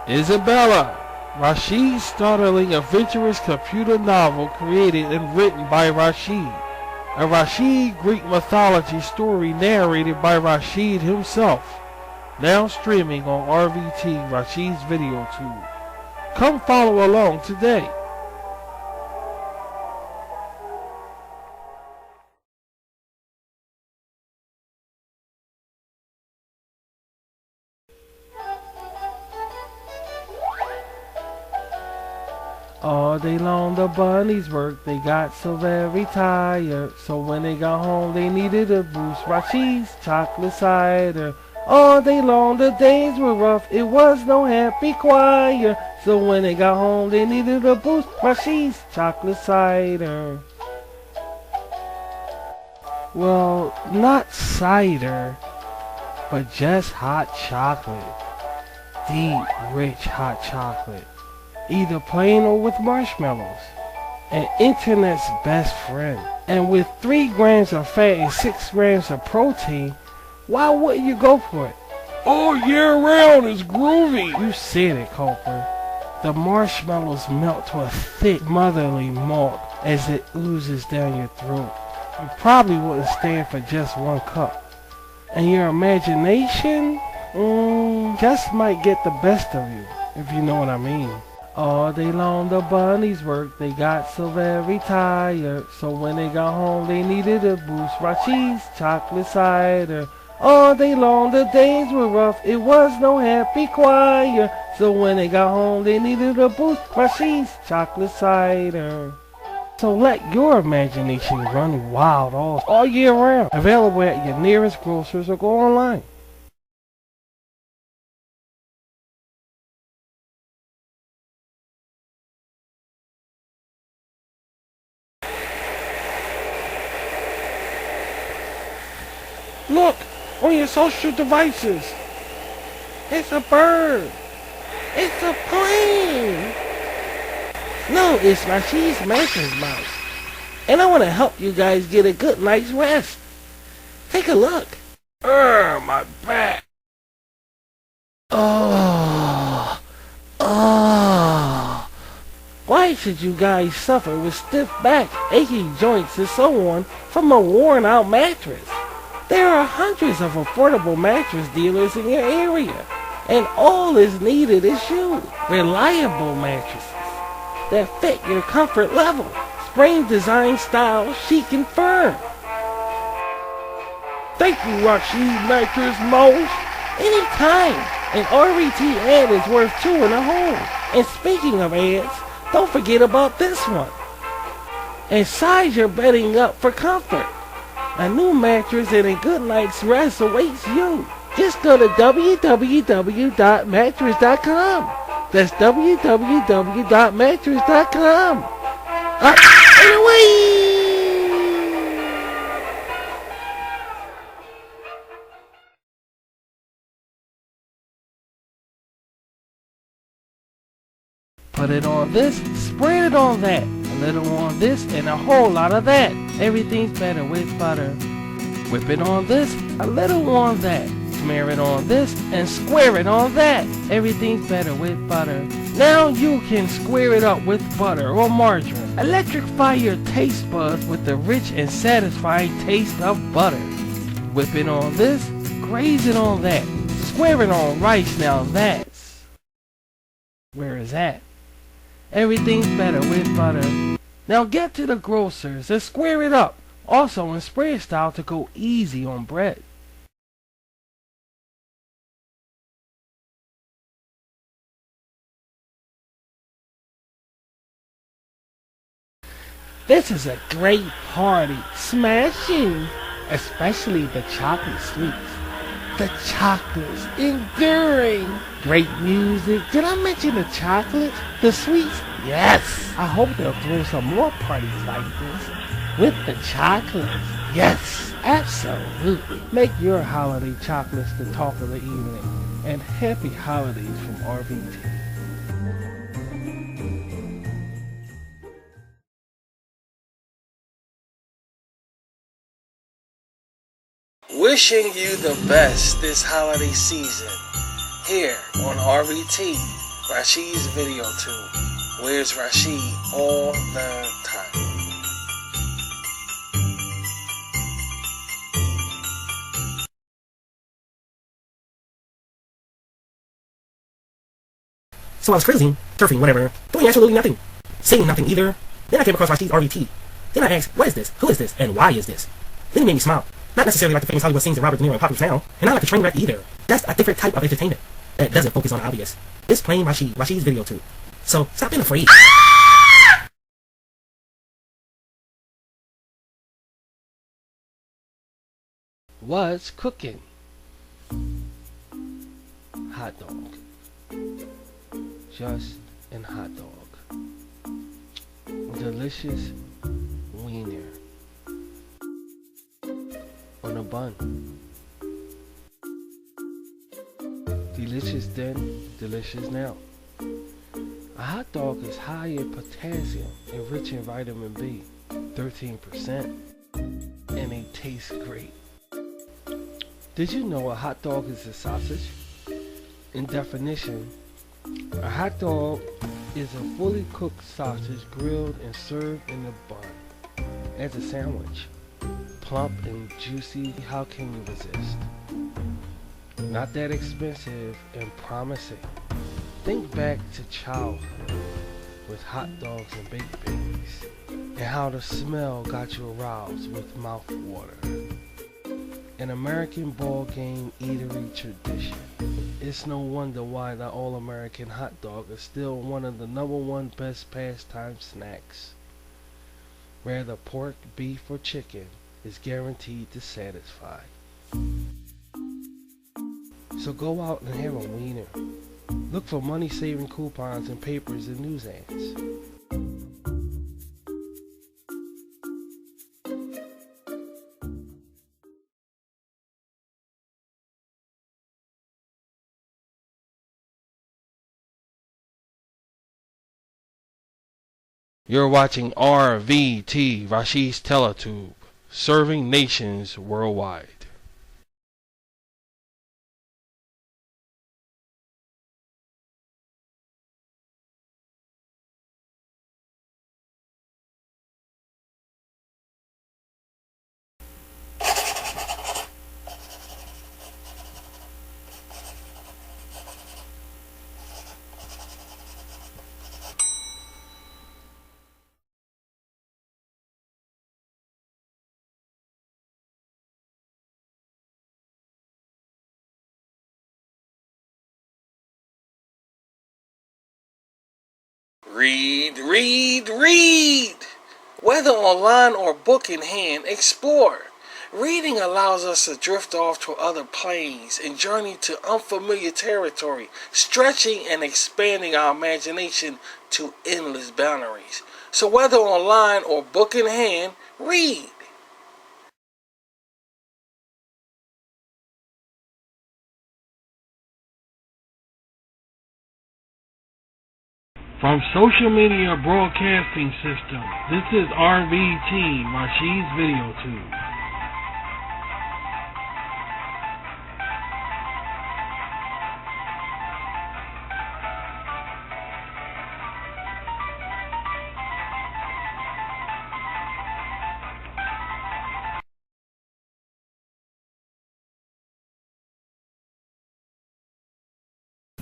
Isabella, Rashid's startling adventurous computer novel created and written by Rashid. A Rashid Greek mythology story narrated by Rashid himself. Now streaming on RVT, Rashid's video tube. Come follow along today. All day long the bunnies worked, they got so very tired. So when they got home they needed a boost, Rashid's chocolate cider. All day long the days were rough, it was no happy choir. So when they got home they needed a boost, Rashid's chocolate cider. Well, not cider, but just hot chocolate. Deep, rich hot chocolate. Either plain or with marshmallows. An internet's best friend. And with 3 grams of fat and 6 grams of protein, why wouldn't you go for it? All year round is groovy. You said it, Cooper. The marshmallows melt to a thick, motherly malt as it oozes down your throat. You probably wouldn't stand for just 1 cup. And your imagination, just might get the best of you, if you know what I mean. All day long the bunnies worked, they got so very tired. So when they got home they needed a boost, Rashid's chocolate cider. All day long the days were rough, it was no happy choir. So when they got home they needed a boost, Rashid's chocolate cider. So let your imagination run wild all year round. Available at your nearest grocers or go online. Look, on your social devices. It's a bird. It's a plane. No, it's Rashid's mattress mouse. And I want to help you guys get a good night's rest. Take a look. My back. Why should you guys suffer with stiff back, aching joints, and so on from a worn out mattress? There are hundreds of affordable mattress dealers in your area, and all is needed is you. Reliable mattresses that fit your comfort level. Spring design style, chic and firm. Thank you, Rashid Mattress Mouse. Anytime. An RVT ad is worth 2 in a home. And speaking of ads, don't forget about this one. And size your bedding up for comfort. A new mattress and a good night's rest awaits you. Just go to www.mattress.com. That's www.mattress.com. Anyway! Put it on this, spread it on that. A little on this and a whole lot of that. Everything's better with butter. Whip it on this, a little on that. Smear it on this and square it on that. Everything's better with butter. Now you can square it up with butter or margarine. Electrify your taste buds with the rich and satisfying taste of butter. Whip it on this, graze it on that. Square it on rice, now that's where is that? Everything's better with butter. Now get to the grocers and square it up. Also in spread style to go easy on bread. This is a great party. Smashing. Especially the chocolate sweets. The chocolates enduring. Great music. Did I mention the chocolate? The sweets? Yes. I hope they'll throw some more parties like this. With the chocolates. Yes. Absolutely. Make your holiday chocolates the talk of the evening. And happy holidays from RVT. Wishing you the best this holiday season here on RVT, Rashid's video tube. Where's Rashid all the time? So I was cruising, surfing, whatever, doing absolutely nothing. Saying nothing either. Then I came across Rashid's RVT. Then I asked, what is this? Who is this? And why is this? Then it made me smile. Not necessarily like the famous Hollywood scenes of Robert De Niro and Popular Sound, and not like the train wreck either. That's a different type of entertainment that doesn't focus on the obvious. It's plain Rashid's video too. So stop being afraid. What's cooking? Hot dog. Just an hot dog. Delicious wiener on a bun. Delicious then, delicious now. A hot dog is high in potassium and rich in vitamin B, 13%, and they taste great. Did you know a hot dog is a sausage? In definition, a hot dog is a fully cooked sausage grilled and served in a bun as a sandwich. Plump and juicy, how can you resist? Not that expensive and promising. Think back to childhood with hot dogs and baked babies, and how the smell got you aroused with mouth water. An American ball game eatery tradition. It's no wonder why the all-American hot dog is still one of the #1 best pastime snacks. Whether pork, beef, or chicken is guaranteed to satisfy. So go out and have a wiener. Look for money-saving coupons in papers and news ads. You're watching RVT, Rashid's Teletube, serving nations worldwide. Read, read, read! Whether online or book in hand, explore. Reading allows us to drift off to other planes and journey to unfamiliar territory, stretching and expanding our imagination to endless boundaries. So whether online or book in hand, read. From Social Media Broadcasting System, this is RVT, Rashid's Video Tube.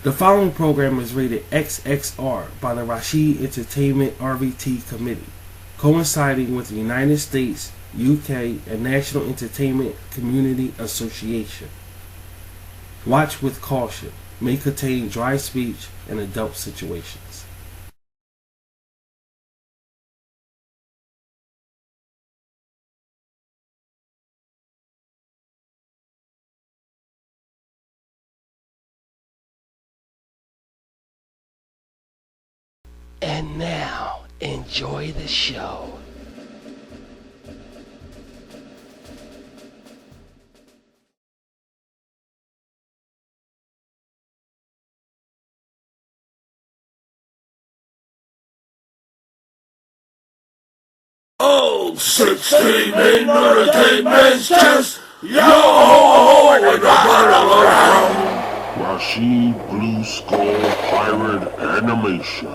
The following program is rated XXR by the Rashid Entertainment RVT Committee, coinciding with the United States, UK, and National Entertainment Community Association. Watch with caution. May contain dry speech and adult situations. And now, enjoy the show. Oh, 16 men on a dead man's chest. Yo ho ho ho in the bottom of the round. Rashid Blue Skull Inspired Animation.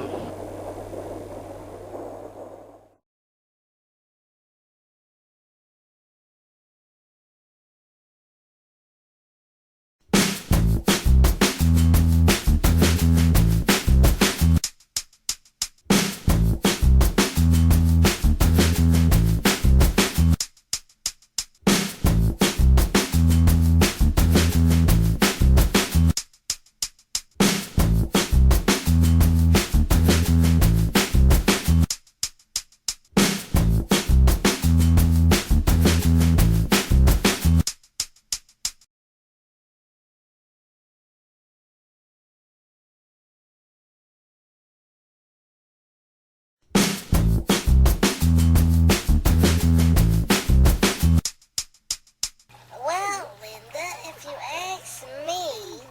Well, Linda, if you ask me,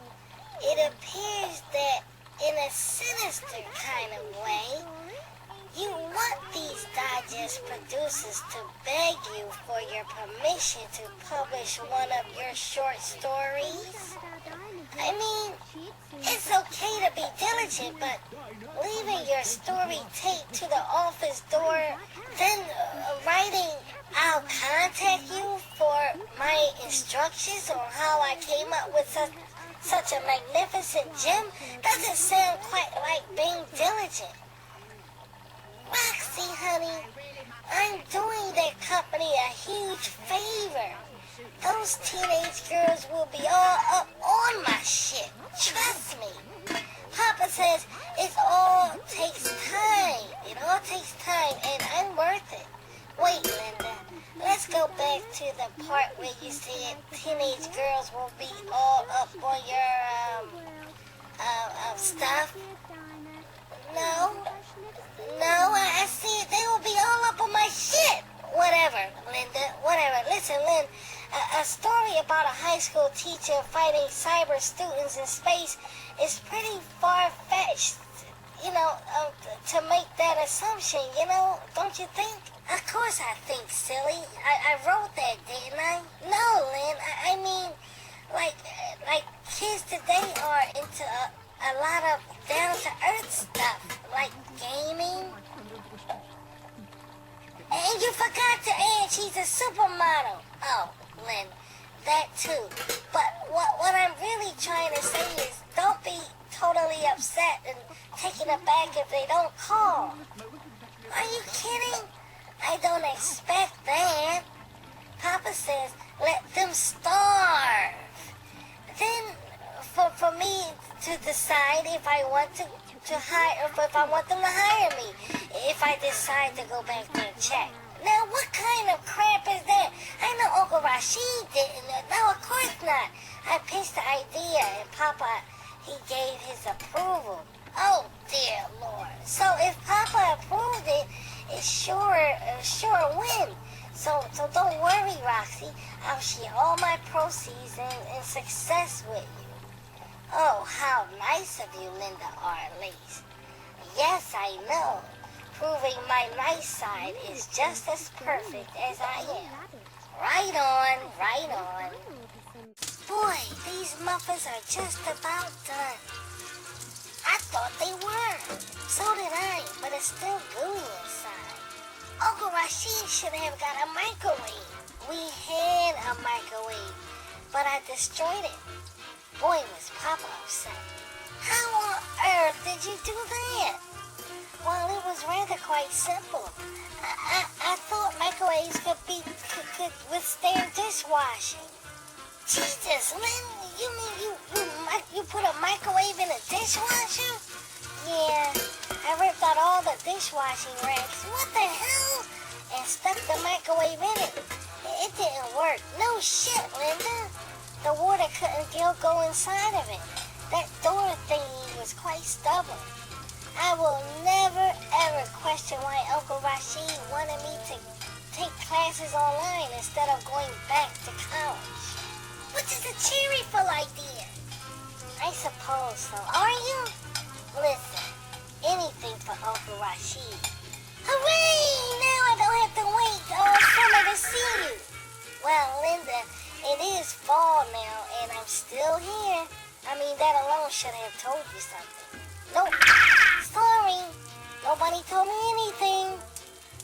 it appears that in a sinister kind of way, you want these digest producers to beg you for your permission to publish one of your short stories. I mean, it's okay to be diligent, but leaving your story taped to the office door, then writing, "I'll contact you for my instructions on how I came up with such a magnificent gem," doesn't sound quite like being diligent. Roxy, honey, I'm doing that company a huge favor. Those teenage girls will be all up on my shit. Trust me. Papa says it all takes time. It all takes time, and I'm worth it. Wait, Linda. Let's go back to the part where you said teenage girls will be all up on your stuff. No, I said they will be all up on my shit. Whatever, Linda, whatever. Listen, Lynn, a story about a high school teacher fighting cyber students in space is pretty far-fetched, to make that assumption, don't you think? Of course I think, silly. I wrote that, didn't I? No, Lynn, I mean, like kids today are into a lot of down-to-earth stuff, like gaming. And you forgot to add she's a supermodel. Oh, Lynn, that too. But what I'm really trying to say is don't be totally upset and taken aback if they don't call. Are you kidding? I don't expect that. Papa says let them starve. Then for me to decide if I want to hire, if I want them to hire me, if I decide to go back there and check. Now, what kind of crap is that? I know Uncle Rashid didn't. No, of course not. I pitched the idea, and Papa, he gave his approval. Oh, dear Lord. So if Papa approved it, it's sure a win. So don't worry, Roxy. I'll share all my proceeds and success with you. Oh, how nice of you, Linda Arleys. Yes, I know. Proving my nice side is just as perfect as I am. Right on. Boy, these muffins are just about done. I thought they were. So did I, but it's still gooey inside. Uncle Rashid should have got a microwave. We had a microwave, but I destroyed it. Boy, was Papa upset. How on earth did you do that? Well, it was rather quite simple. I thought microwaves could withstand dishwashing. Jesus, Lynn, you mean you put a microwave in a dishwasher? Yeah, I ripped out all the dishwashing racks. What the hell? And stuck the microwave in it. It didn't work. No shit, Linda. The water couldn't go inside of it. That door thingy was quite stubborn. I will never ever question why Uncle Rashid wanted me to take classes online instead of going back to college. Which is a cheerful idea. I suppose so. Are you? Listen, anything for Uncle Rashid. Hooray! Now I don't have to wait all summer to see you. Well, Linda, it is fall now, and I'm still here. I mean, that alone should have told you something. Nope. Sorry. Nobody told me anything.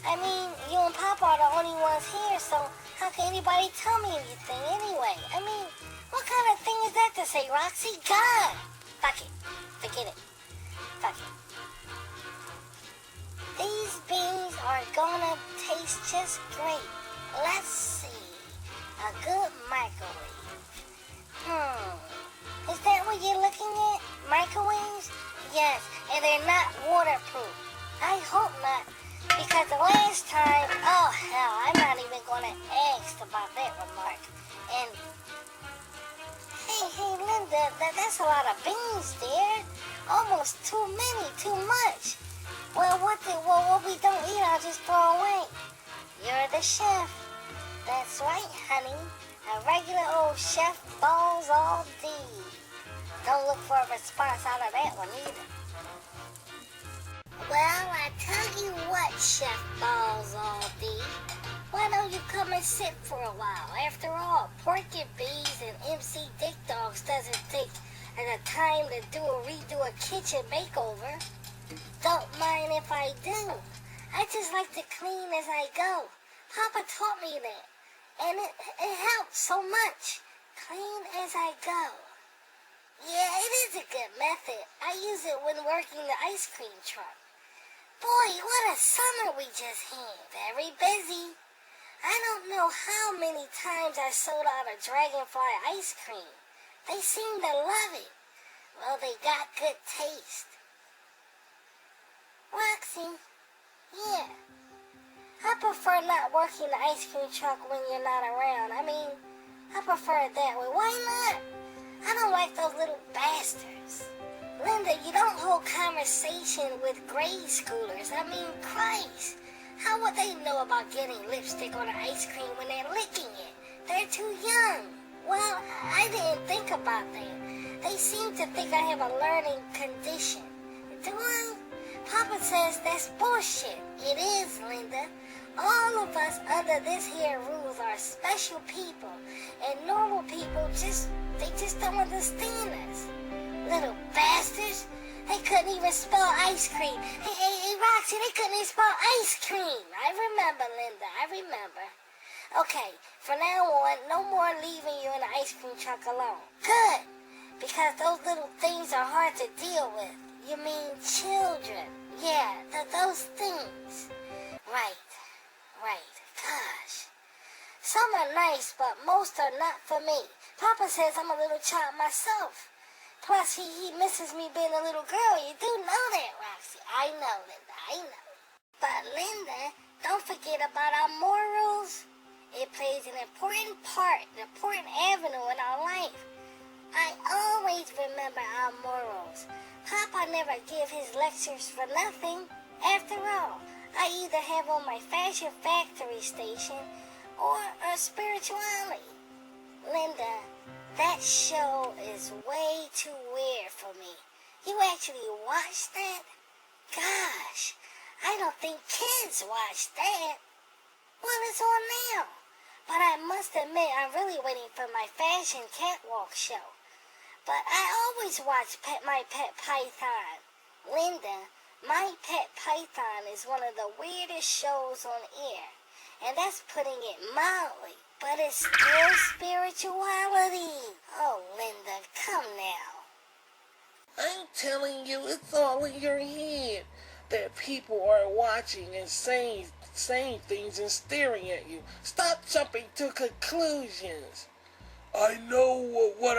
I mean, you and Papa are the only ones here, so how can anybody tell me anything anyway? I mean, what kind of thing is that to say, Roxy? God! Fuck it. Forget it. Fuck it. These beans are gonna taste just great. Let's see. A good microwave. Is that what you're looking at? Microwaves? Yes, and they're not waterproof. I hope not, because the last time, oh hell, I'm not even gonna ask about that remark. And hey, Linda, that's a lot of beans there. Almost too many, too much. Well, what we don't eat, I'll just throw away. You're the chef. That's right, honey. A regular old chef balls all D. Don't look for a response out of that one either. Well, I tell you what, Chef Balls all D. Why don't you come and sit for a while? After all, Porky Bees and MC Dick Dogs doesn't take the time to redo a kitchen makeover. Don't mind if I do. I just like to clean as I go. Papa taught me that. And it helps so much. Clean as I go. Yeah, it is a good method. I use it when working the ice cream truck. Boy, what a summer we just had. Very busy. I don't know how many times I sold out a Dragonfly ice cream. They seem to love it. Well, they got good taste. Roxy, yeah. I prefer not working the ice cream truck when you're not around. I mean, I prefer it that way. Why not? I don't like those little bastards. Linda, you don't hold conversation with grade schoolers. I mean, Christ. How would they know about getting lipstick on the ice cream when they're licking it? They're too young. Well, I didn't think about that. They seem to think I have a learning condition. Do I? Papa says that's bullshit. It is, Linda. All of us under this here roof are special people, and normal people they just don't understand us. Little bastards. They couldn't even spell ice cream. Hey, Roxy, they couldn't even spell ice cream. I remember, Linda. I remember. Okay, from now on, no more leaving you in the ice cream truck alone. Good, because those little things are hard to deal with. You mean children. Yeah, those things. Right. Gosh. Some are nice, but most are not for me. Papa says I'm a little child myself. Plus, he misses me being a little girl. You do know that, Roxy. I know, Linda. I know. But, Linda, don't forget about our morals. It plays an important part, an important avenue in our life. I always remember our morals. Papa never give his lectures for nothing. After all, I either have on my Fashion Factory station or a spirituality. Linda, that show is way too weird for me. You actually watch that? Gosh, I don't think kids watch that. Well, it's on now. But I must admit, I'm really waiting for my fashion catwalk show. But I always watch My Pet Python. Linda, My Pet Python is one of the weirdest shows on air. And that's putting it mildly. But it's still spirituality. Oh, Linda, come now. I'm telling you, it's all in your head that people are watching and saying things and staring at you. Stop jumping to conclusions. I know what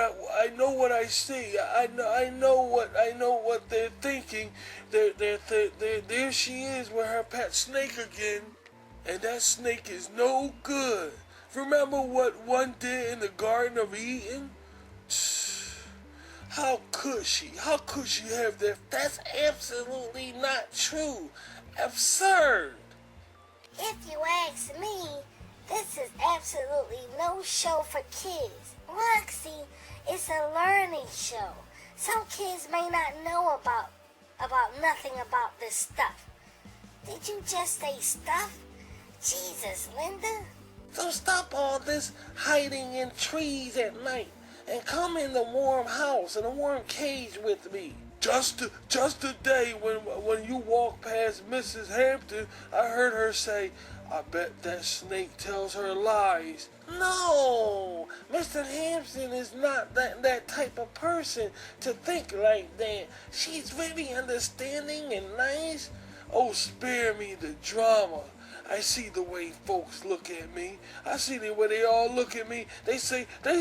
I see. I know what they're thinking. There she is with her pet snake again, and that snake is no good. Remember what one did in the Garden of Eden? How could she? How could she have that? That's absolutely not true. Absurd. If you ask me, this is absolutely no show for kids. Roxy, it's a learning show. Some kids may not know about nothing about this stuff. Did you just say stuff? Jesus, Linda. So stop all this hiding in trees at night and come in the warm house, in a warm cage with me. Just today when you walked past Mrs. Hampton, I heard her say, I bet that snake tells her lies. No, Mr. Hampton is not that type of person to think like that. She's very understanding and nice. Oh, spare me the drama. I see the way folks look at me. I see the way they all look at me. They say I'm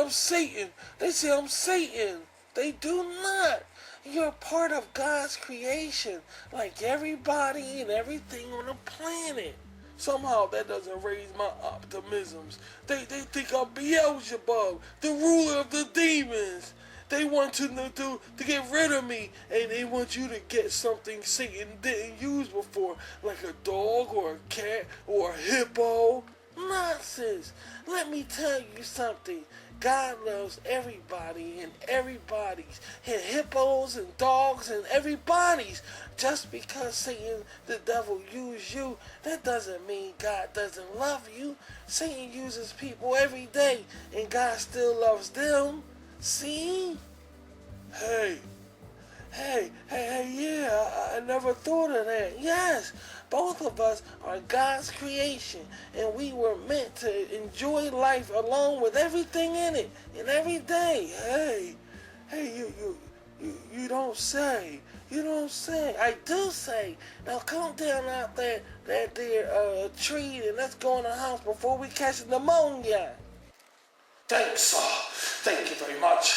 Satan. They say I'm Satan. They do not. You're part of God's creation, like everybody and everything on the planet. Somehow that doesn't raise my optimisms. They think I'm Beelzebub, the ruler of the demons. They want to get rid of me, and they want you to get something Satan didn't use before, like a dog or a cat or a hippo. Nonsense. Let me tell you something. God loves everybody and everybody's, and hippos and dogs and everybody's. Just because Satan, the devil, used you, that doesn't mean God doesn't love you. Satan uses people every day, and God still loves them. See? Hey, yeah, I never thought of that. Yes, both of us are God's creation, and we were meant to enjoy life along with everything in it, and every day. Hey, you don't say. I do say. Now come down out that tree, and let's go in the house before we catch pneumonia. Thanks, thank you very much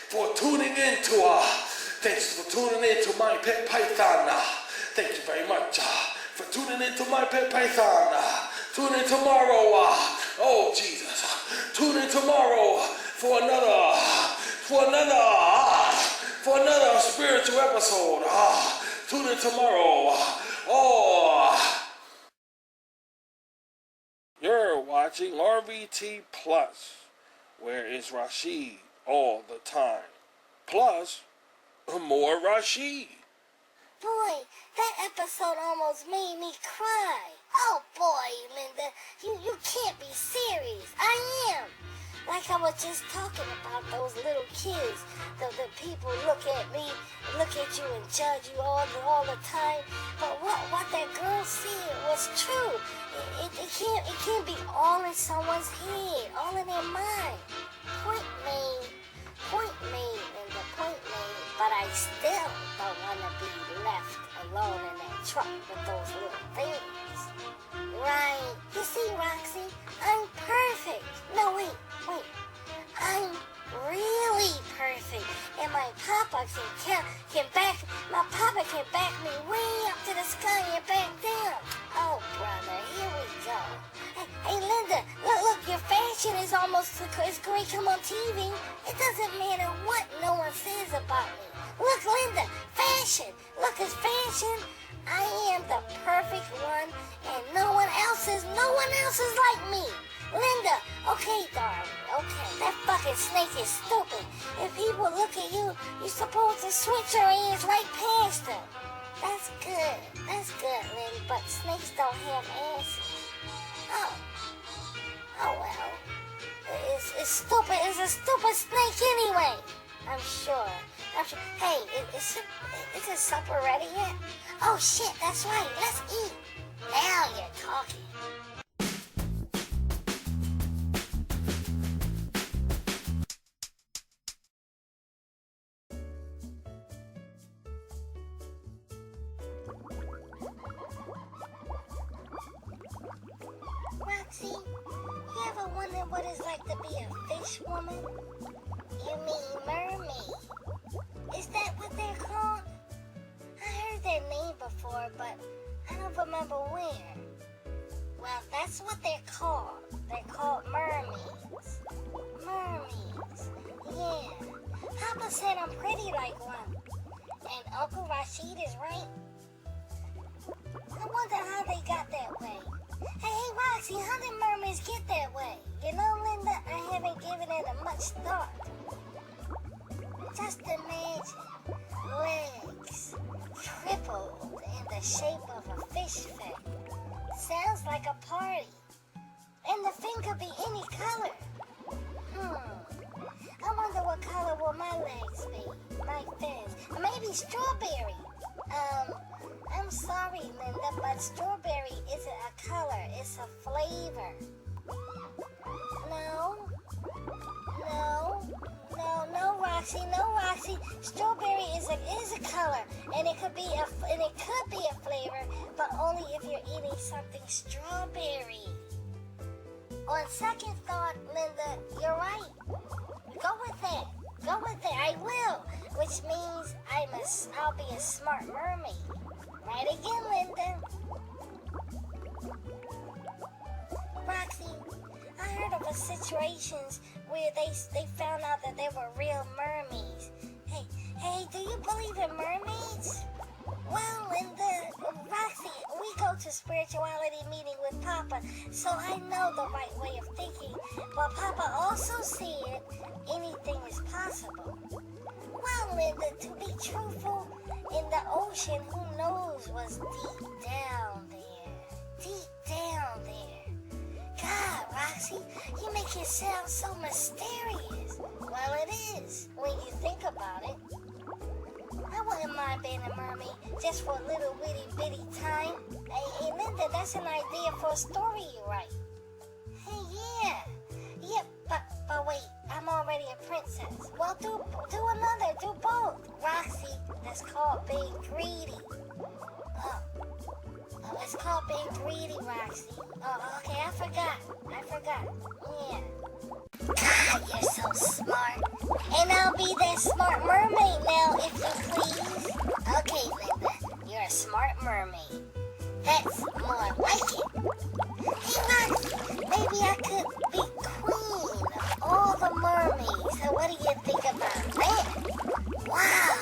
for tuning in to Thanks for tuning in to My Pet Python. Thank you very much for tuning in to My Pet Python. Tune in tomorrow. Oh Jesus! Tune in tomorrow for another spiritual episode. Tune in tomorrow. You're watching RVT Plus, where it's Rashid all the time. Plus, more Rashid. Boy, that episode almost made me cry. Oh boy, Linda, you can't be serious. I am. Like I was just talking about those little kids. The people look at me, look at you and judge you all the time. But what that girl said was true. It can't be all in someone's head, all in their mind. Point made, Linda, point made. But I still don't want to be left alone in that truck with those little things. Right. You see, Roxy, I'm perfect. No, wait. I'm really perfect. And my papa can back me way up to the sky and back down. Oh, brother, here we go. Hey, Linda, look, your fashion is almost as great come on TV. It doesn't matter what no one says about me. Look, Linda, fashion. Look, it's fashion. I am the perfect one, and no one else is like me. Linda, okay, darling, okay. That fucking snake is stupid. If people look at you, you're supposed to switch your ears right past them. That's good, Linda, but snakes don't have asses. Oh well. It's stupid. It's a stupid snake anyway. I'm sure. Hey, is this supper ready yet? Oh shit, that's right. Let's eat. Now you're talking. Roxy, you ever wonder what it's like to be a fish woman? You mean mermaid. Is that what they're called? I heard their name before, but I don't remember where. Well, that's what they're called. They're called mermaids. Mermaids. Yeah. Papa said I'm pretty like one. And Uncle Rashid is right. I wonder how they got that way. Hey, Roxy, how did mermaids get that way? You know, Linda, I haven't given it a much thought. Just imagine legs tripled in the shape of a fish fin. Sounds like a party. And the fin could be any color. I wonder what color will my legs be. My fins. Maybe strawberry. I'm sorry, Linda, but strawberry isn't a color. It's a flavor. No, Roxy. Strawberry is a color, and it could be a flavor, but only if you're eating something strawberry. On second thought, Linda, you're right. Go with that. I will. Which means I'll be a smart mermaid. Right again, Linda. Roxy, I heard of situations where they found out that they were real mermaids. Hey, do you believe in mermaids? Well, Linda, Roxy, we go to spirituality meeting with Papa, so I know the right way of thinking. But Papa also said anything is possible. Well, Linda, to be truthful, in the ocean, who knows what's deep down there. God, Roxy, you make it sound so mysterious. Well, it is, when you think about it. I wouldn't mind being a mermaid just for a little bitty time. Hey, Linda, that's an idea for a story you write. Hey, yeah, but wait, I'm already a princess. Well, do both. Roxy, that's called being greedy. Oh, it's called being greedy, Roxy. Oh, okay, I forgot. Yeah. God, you're so smart. And I'll be that smart mermaid now, if you please. Okay, Linda, you're a smart mermaid. That's more like it. Hey, Roxy, maybe I could be queen of all the mermaids. So what do you think about that? Wow,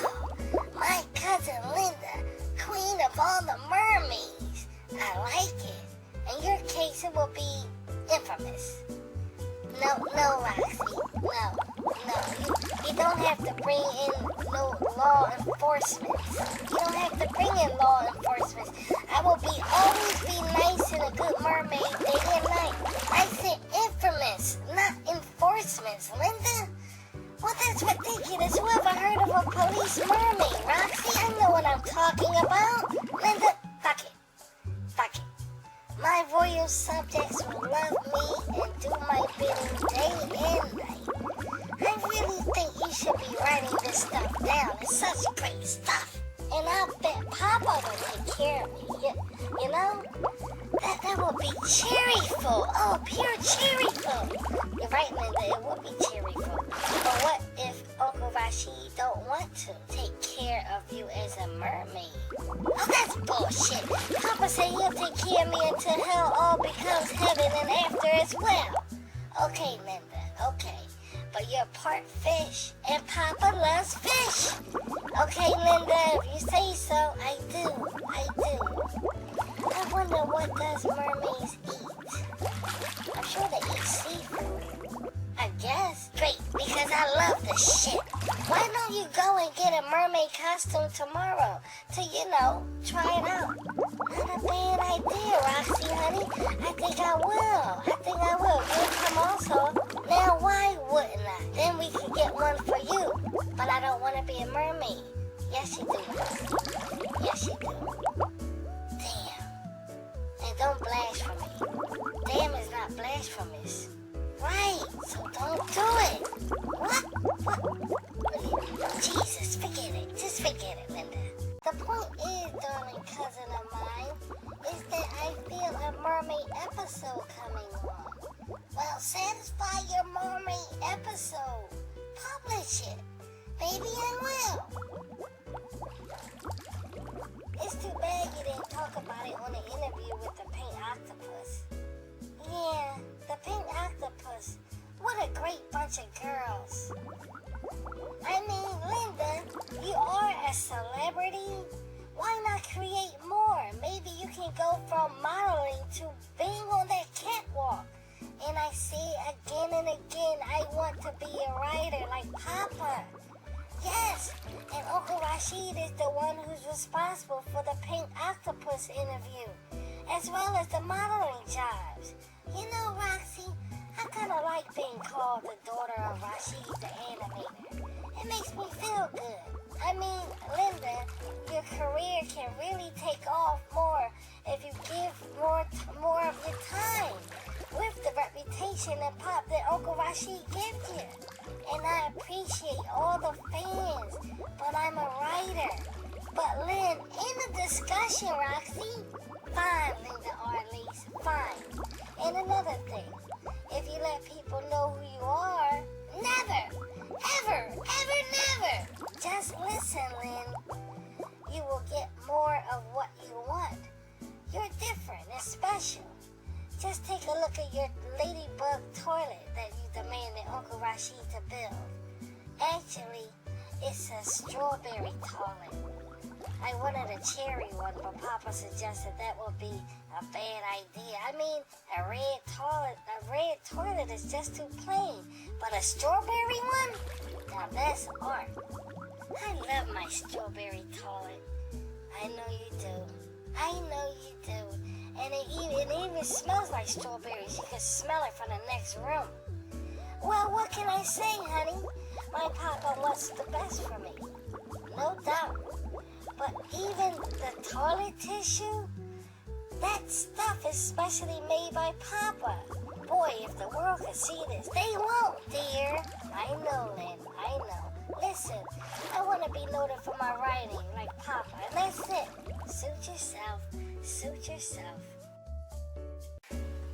my cousin Linda, queen of all the mermaids. I like it. In your case, it will be infamous. No, Roxy. No. You don't have to bring in no law enforcement. You don't have to bring in law enforcement. I will always be nice and a good mermaid day and night. I said infamous, not enforcements, Linda. Well, that's ridiculous. Who ever heard of a police mermaid, Roxy? I know what I'm talking about. Linda, fuck it. My royal subjects will love me and do my bidding day and night. I really think you should be writing this stuff down. It's such great stuff. And I'll bet Papa will take care of me. You know? That will be cherryful. Oh, pure cherryful. You're right, Linda. It will be cherryful. But what if Uncle Rashid don't want to take care of you as a mermaid? Oh, that's bullshit. Papa said he'll take care of me until hell all becomes heaven and after as well. Okay, Linda. Okay. But you're part fish, and Papa loves fish. Okay, Linda, if you say so, I do. I wonder what does mermaids eat? I'm sure they eat seafood. I guess. Great, because I love this shit. Why don't you go and get a mermaid costume tomorrow to, try it out? Not a bad idea, Roxy, honey. I think I will. You'll come also. Now, why wouldn't I? Then we could get one for you. But I don't want to be a mermaid. Yes, you do. Damn. And don't blasphemy. Damn is not blasphemous. Right, so don't do it. What? Jesus, forget it. Just forget it, Linda. The point is, darling cousin of mine, is that I feel a mermaid episode coming on. Well, satisfy your mermaid episode. Publish it. Maybe I will. It's too bad you didn't talk about it on the interview with the pink octopus. Yeah, the pink octopus. What a great bunch of girls. I mean, Linda, you are a celebrity. Why not create more? Maybe you can go from modeling to being on that catwalk. And I say again and again, I want to be a writer like Papa. Yes, and Uncle Rashid is the one who's responsible for the pink octopus interview, as well as the modeling jobs. You know, Roxy, I kind of like being called the daughter of Rashid the animator. It makes me feel good. I mean, Linda, your career can really take off more if you give more of your time with the reputation and pop that Uncle Rashid gives you. And I appreciate all the fans, but I'm a writer. But Lynn, in the discussion, Roxy, fine, Linda Arlise, fine. And another thing, if you let people know who you are, never, ever, ever, never, just listen, Lynn. You will get more of what you want. You're different and special. Just take a look at your ladybug toilet that you demanded Uncle Rashid to build. Actually, it's a strawberry toilet. I wanted a cherry one, but Papa suggested that would be a bad idea. I mean, a red toilet is just too plain, but a strawberry one? Now that's art. I love my strawberry toilet. I know you do. I know you do. And it even smells like strawberries. You can smell it from the next room. Well, what can I say, honey? My Papa wants the best for me. No doubt. But even the toilet tissue, that stuff is specially made by Papa. Boy, if the world could see this, they won't, dear. I know, Lynn, I know. Listen, I want to be noted for my writing like Papa, and that's it. Suit yourself, suit yourself.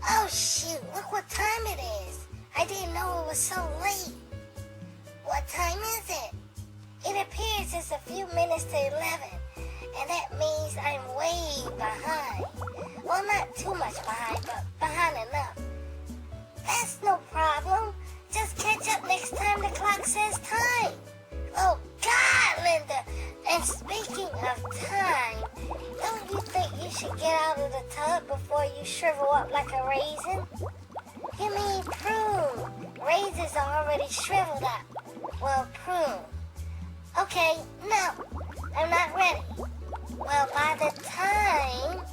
Oh, shoot, look what time it is. I didn't know it was so late. What time is it? It appears it's a few minutes to 11, and that means I'm way behind. Well, not too much behind, but behind enough. That's no problem. Just catch up next time the clock says time. Oh, God, Linda. And speaking of time, don't you think you should get out of the tub before you shrivel up like a raisin? You mean prune. Raisins are already shriveled up. Well, prune. Okay, no, I'm not ready. Well, by the time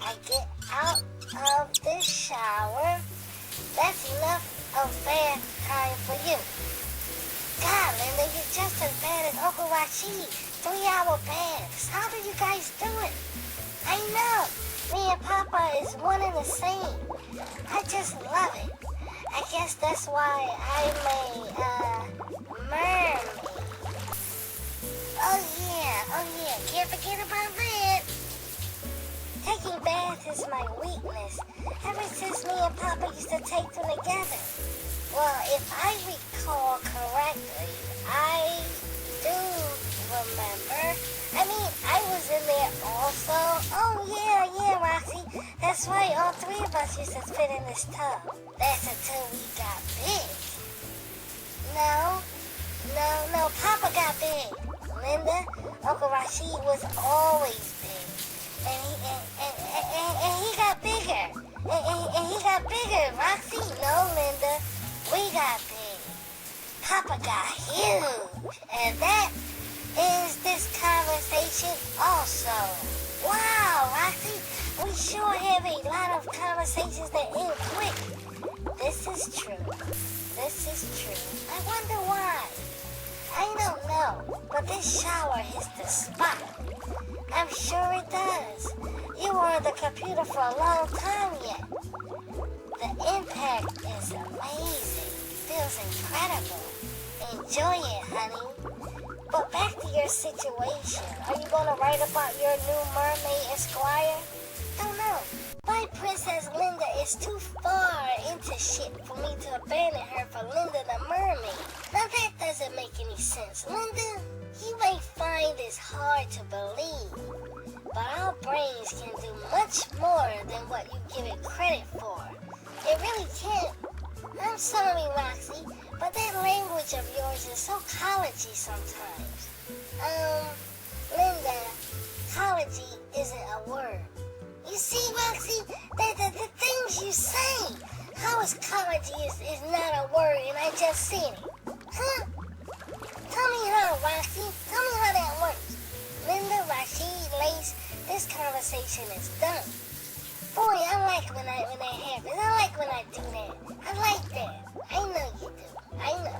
I get out of the shower, that's enough of bath time for you. God, Linda, you're just as bad as Uncle Rashid. 3-hour baths. How do you guys do it? I know. Me and Papa is one and the same. I just love it. I guess that's why I'm a mermaid. Oh yeah, can't forget about that. Taking baths is my weakness, ever since me and Papa used to take them together. Well, if I recall correctly, I do remember. I mean, I was in there also. Oh yeah, Roxy. That's right, all three of us used to fit in this tub. That's until we got big. No, Papa got big. Linda, Uncle Rashid was always big. And he got bigger. And he got bigger, Roxy. No, Linda, we got big. Papa got huge. And that is this conversation also. Wow, Roxy, we sure have a lot of conversations that end quick. This is true. I wonder why. I don't know, but this shower hits the spot. I'm sure it does. You were on the computer for a long time yet. The impact is amazing. Feels incredible. Enjoy it, honey. But back to your situation. Are you going to write about your new mermaid esquire? Don't know. My Princess Linda is too far into shit for me to abandon her for Linda the mermaid. Now that doesn't make any sense. Linda, you may find this hard to believe, but our brains can do much more than what you give it credit for. It really can. I'm sorry, Roxy, but that language of yours is so collegey sometimes. Linda, collegey isn't a word. You see, Roxy, the things you say. How is collegey is not a word and I just seen it? Huh? Tell me how, Roxy. Tell me how that works. Linda, Rashid, Lace, this conversation is done. Boy, I like when that happens. I like when I do that. I like that. I know you do. I know.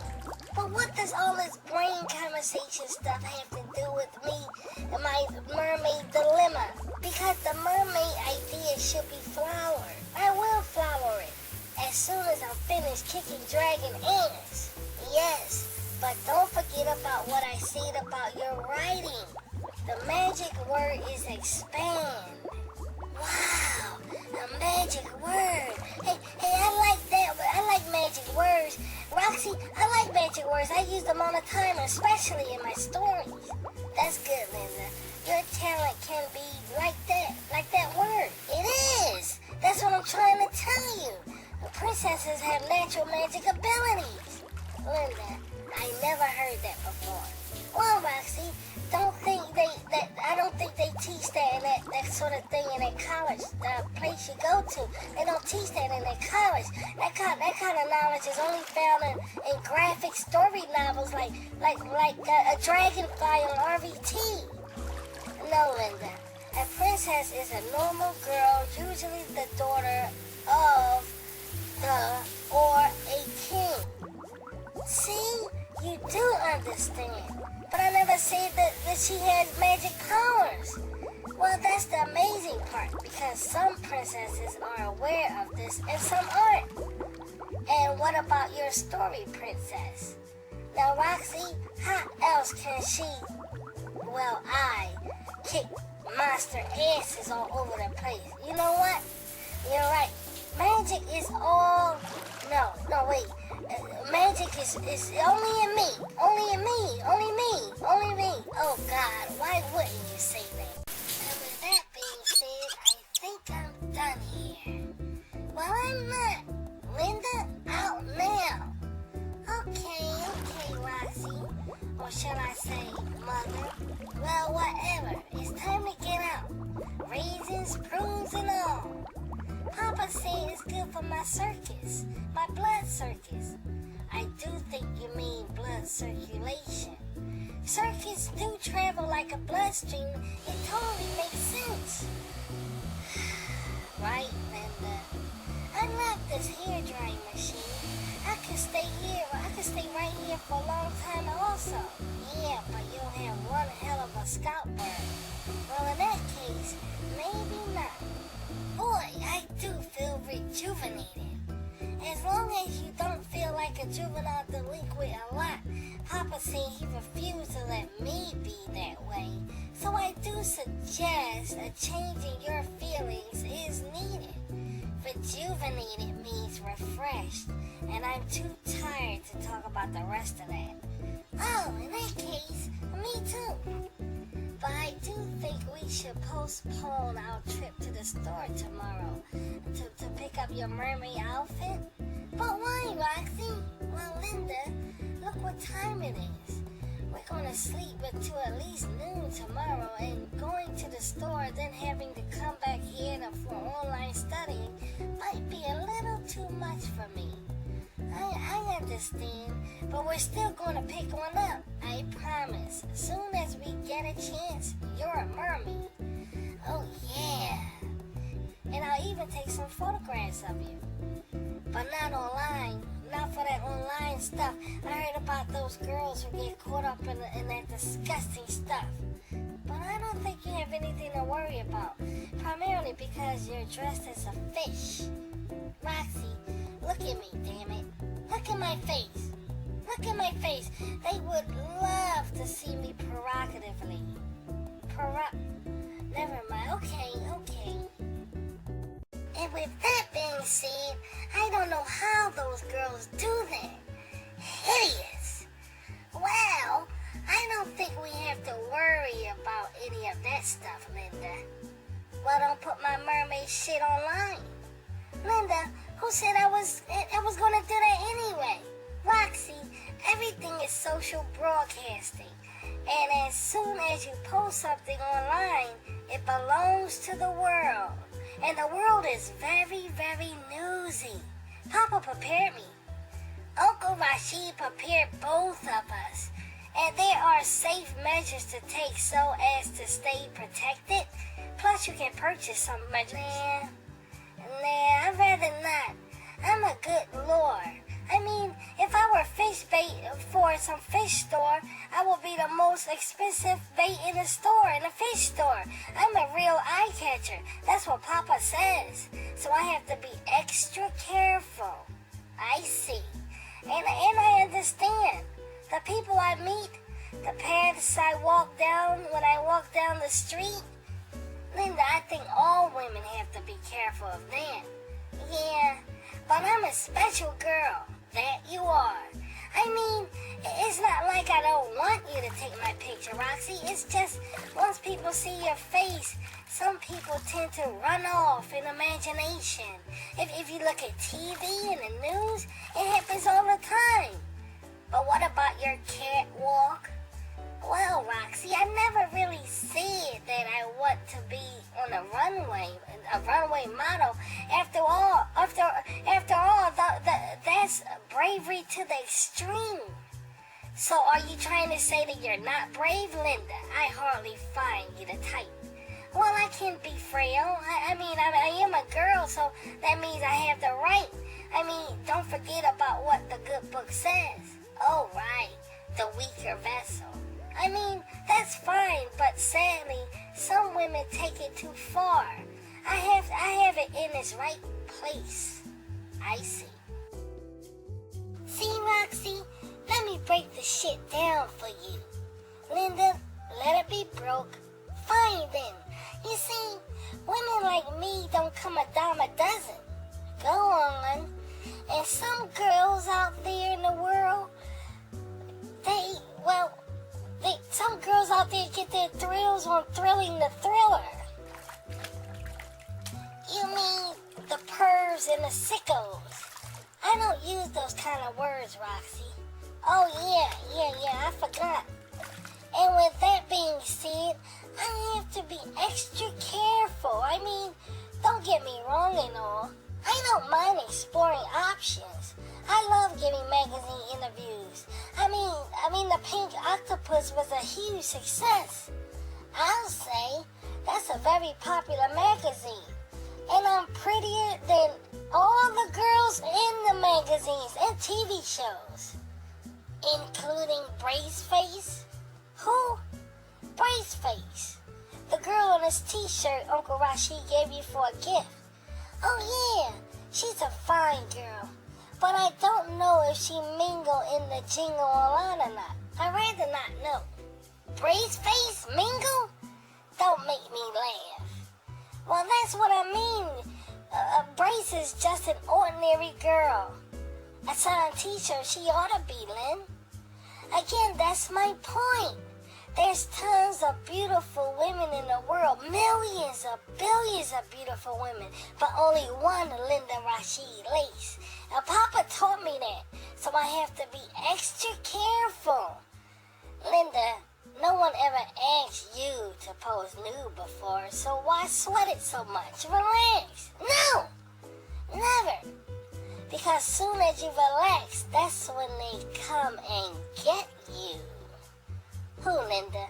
But what does all this brain conversation stuff have to do with me and my mermaid dilemma? Because the mermaid idea should be flowered. I will flower it as soon as I'm finished kicking dragon ass. Yes, but don't forget about what I said about your writing. The magic word is expand. Wow, a magic word. Hey, I like that. I like magic words. Roxy, I like magic words. I use them all the time, especially in my stories. That's good, Linda. Your talent can be like that word. It is. That's what I'm trying to tell you. The princesses have natural magic abilities. Linda, I never heard that before. Well, Roxy, I don't think they teach that in that sort of thing in that college place you go to. They don't teach that in that college. That kind of knowledge is only found in graphic story novels like a Dragonfly on RVT. No, Linda. A princess is a normal girl, usually the daughter of or a king. See? You do understand. But I never said that she had magic powers. Well, that's the amazing part, because some princesses are aware of this and some aren't. And what about your story, princess? Now, Roxy, how else can she, I kick monster asses all over the place? You know what? You're right. Magic is all... No, wait. Magic is only in me. Only in me. Only me. Only me. Oh, God. Why wouldn't you say that? And with that being said, I think I'm done here. Well, I'm not. Linda, out now. Okay, Roxy. Or shall I say, Mother? Well, whatever. It's time to get out. Raisins, prunes, and all. Papa said it's good for my circus, my blood circus. I do think you mean blood circulation. Circuits do travel like a bloodstream. It totally makes sense. Right, Linda? I love this hair drying machine. I could stay right here for a long time also. Yeah, but you'll have one hell of a scalp burn. Well, in that case, maybe not. Boy, I do feel rejuvenated. As long as you don't feel like a juvenile delinquent a lot, Papa said he refused to let me be that way. So I do suggest a change in your feelings is needed. Rejuvenated means refreshed, and I'm too tired to talk about the rest of that. Oh, in that case, me too. But I do think we should postpone our trip to the store tomorrow to pick up your mermaid outfit. But why, Roxy? Well, Linda, look what time it is. We're going to sleep until at least noon tomorrow, and going to the store, then having to come back here for online studying might be a little too much for me. I understand, but we're still going to pick one up. I promise. As soon as we get a chance, you're a mermaid. Oh, yeah. And I'll even take some photographs of you. But not online. Not for that online stuff. I heard about those girls who get caught up in that disgusting stuff. But I don't think you have anything to worry about. Primarily because you're dressed as a fish. Roxy, look at me, damn it. Look at my face. Look at my face. They would love to see me provocatively. Never mind. Okay. And with that being said, I don't know how those girls do that. Hideous. Well, I don't think we have to worry about any of that stuff, Linda. Well, don't put my mermaid shit online. Linda, who said I was going to do that anyway? Roxy, everything is social broadcasting. And as soon as you post something online, it belongs to the world. And the world is very, very newsy. Papa prepared me. Uncle Rashid prepared both of us. And there are safe measures to take so as to stay protected. Plus, you can purchase some measures. Man, Nah, I'd rather not. I'm a good lord. I mean, if I were fish bait for some fish store, I would be the most expensive bait in the store, in the fish store. I'm a real eye catcher. That's what Papa says. So I have to be extra careful. I see. And I understand. The people I meet, the paths I walk down when I walk down the street. Linda, I think all women have to be careful of that. Yeah, but I'm a special girl. That you are. I mean, it's not like I don't want you to take my picture, Roxy. It's just once people see your face, some people tend to run off in imagination. If you look at TV and the news, it happens all the time. But what about your catwalk? Well, Roxy, I never really said that I want to be on a runway model. After all, that's bravery to the extreme. So are you trying to say that you're not brave, Linda? I hardly find you the type. Well, I can be frail. I mean, I am a girl, so that means I have the right. I mean, don't forget about what the good book says. Oh, right, the weaker vessel. I mean, that's fine, but sadly, some women take it too far. I have it in its right place. I see. See, Roxy, let me break the shit down for you. Linda, let it be broke. Fine then. You see, women like me don't come a dime a dozen. Go on. And some girls out there in the world, some girls out there get their thrills on thrilling the thriller. You mean the pervs and the sickos. I don't use those kind of words, Roxy. Oh yeah, I forgot. And with that being said, I have to be extra careful. I mean, don't get me wrong and all. I don't mind exploring options. I love giving magazine interviews. I mean, the Pink Octopus was a huge success. I'll say that's a very popular magazine. And I'm prettier than all the girls in the magazines and TV shows. Including Braceface. Who? Braceface. The girl on this t-shirt Uncle Rashid gave you for a gift. Oh yeah, she's a fine girl. But I don't know if she mingle in the jingle line or not. I'd rather not know. Braceface mingle? Don't make me laugh. Well, that's what I mean. Brace is just an ordinary girl. A signed t-shirt she ought to be, Lynn. Again, that's my point. There's tons of beautiful women in the world. Millions of billions of beautiful women. But only one Linda Rashid Lace. Now, Papa taught me that. So I have to be extra careful. Linda, no one ever asked you to pose nude before. So why sweat it so much? Relax. No! Never. Because soon as you relax, that's when they come and get you. Who, Linda?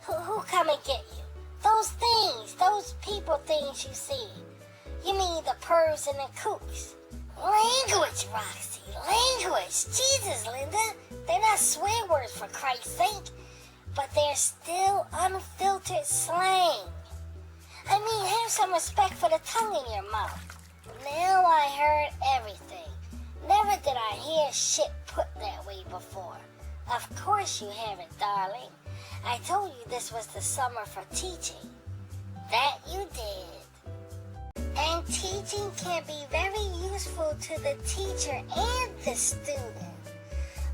Who come and get you? Those things, those people things you see. You mean the pervs and the kooks. Language, Roxy, language. Jesus, Linda. They're not swear words for Christ's sake. But they're still unfiltered slang. I mean, have some respect for the tongue in your mouth. Now I heard everything. Never did I hear shit put that way before. Of course you haven't, darling. I told you this was the summer for teaching. That you did. And teaching can be very useful to the teacher and the student.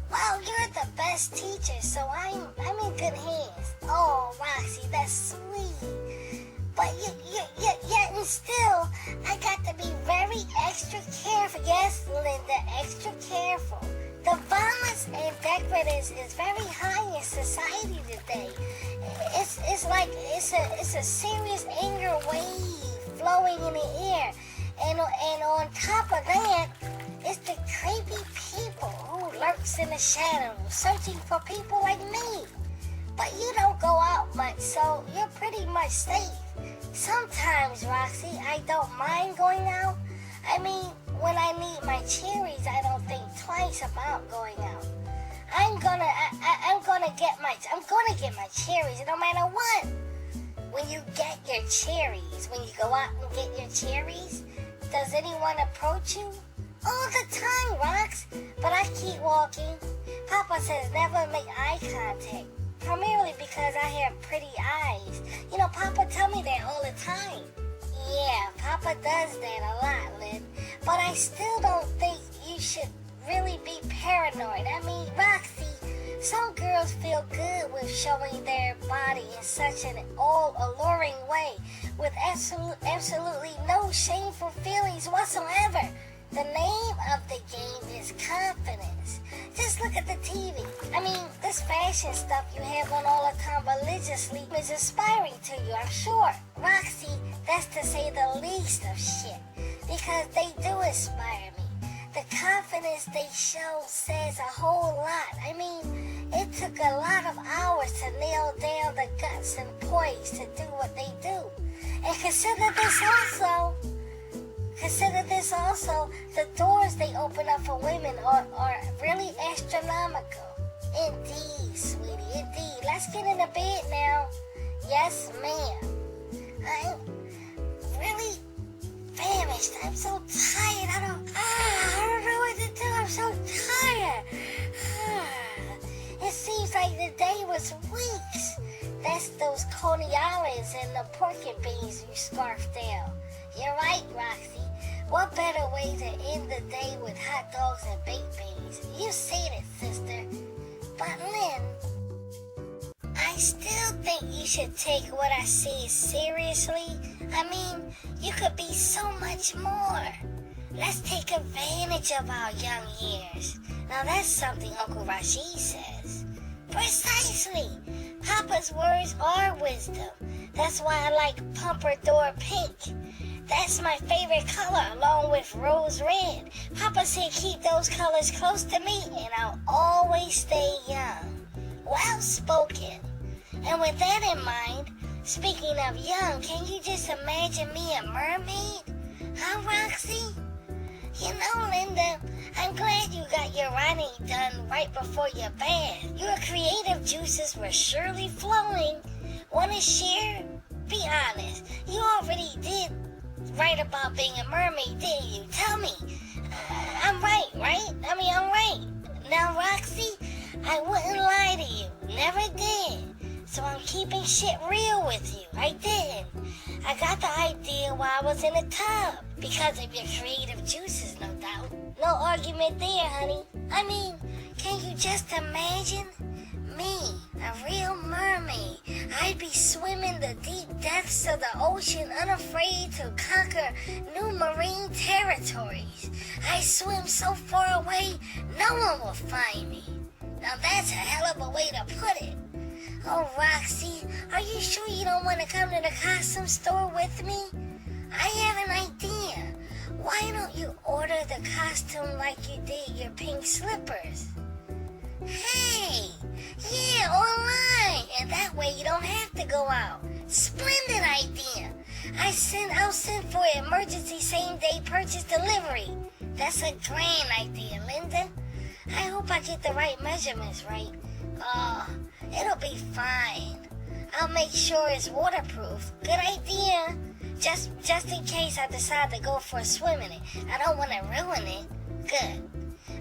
Well, you're the best teacher, so I'm in good hands. Oh, Roxy, that's sweet. But yet and still, I got to be very extra careful. Yes, Linda, extra careful. The violence and decadence is very high in society today. It's a serious anger wave flowing in the air. And on top of that, it's the creepy people who lurks in the shadows, searching for people like me. But you don't go out much, so you're pretty much safe. Sometimes, Roxy, I don't mind going out. I mean, when I need my cherries, I don't think twice about going out. I'm gonna get my cherries no matter what. When you get your cherries, when you go out and get your cherries, does anyone approach you? All the time, Rox. But I keep walking. Papa says never make eye contact. Primarily because I have pretty eyes. You know, Papa tell me that all the time. Yeah, Papa does that a lot, Lynn. But I still don't think you should really be paranoid. I mean, Roxy, some girls feel good with showing their body in such an all-alluring way with absolutely no shameful feelings whatsoever. The name of the game is confidence. Just look at the TV. I mean, this fashion stuff you have on all the time religiously is inspiring to you, I'm sure. Roxy, that's to say the least of shit. Because they do inspire me. The confidence they show says a whole lot. I mean, it took a lot of hours to nail down the guts and poise to do what they do. And consider this also, the doors they open up for women are really astronomical. Indeed, sweetie, indeed. Let's get into bed now. Yes, ma'am. I'm really famished. I'm so tired. I don't know what to do. I'm so tired. It seems like the day was weeks. That's those Coney Islands and the pork and beans you scarfed down. You're right, Roxy. What better way to end the day with hot dogs and baked beans? You said it, sister. But Lynn, I still think you should take what I say seriously. I mean, you could be so much more. Let's take advantage of our young years. Now that's something Uncle Rashid says. Precisely. Papa's words are wisdom. That's why I like Pompadour pink. That's my favorite color, along with rose red. Papa said keep those colors close to me, and I'll always stay young. Well spoken. And with that in mind, speaking of young, can you just imagine me a mermaid? Huh, Roxy? You know, Linda, I'm glad you got your writing done right before your bath. Your creative juices were surely flowing. Want to share? Be honest. You already did write about being a mermaid, didn't you? Tell me. I'm right? I mean, I'm right. Now, Roxy, I wouldn't lie to you. Never did. So I'm keeping shit real with you. I didn't. I got the idea while I was in the tub. Because of your creative juices, no doubt. No argument there, honey. I mean, can you just imagine? Me, a real mermaid. I'd be swimming the deep depths of the ocean, unafraid to conquer new marine territories. I swim so far away, no one will find me. Now that's a hell of a way to put it. Oh, Roxy, are you sure you don't want to come to the costume store with me? I have an idea. Why don't you order the costume like you did your pink slippers? Hey, yeah, online, and that way you don't have to go out. Splendid idea. I'll send for emergency same-day purchase delivery. That's a grand idea, Linda. I hope I get the right measurements right. Oh, it'll be fine. I'll make sure it's waterproof. Good idea. Just in case I decide to go for a swim in it. I don't want to ruin it. Good.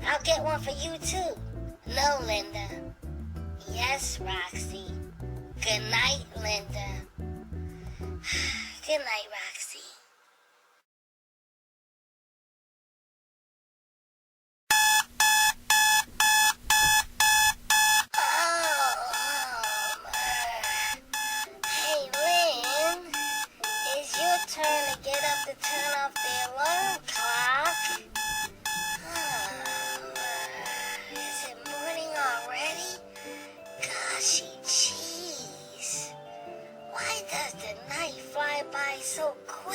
I'll get one for you too. No, Linda. Yes, Roxy. Good night, Linda. Good night, Roxy. Hey, Lynn. It's your turn to get up to turn off the alarm clock. Is it morning already? Goshy cheese. Why does the night fly by so quick?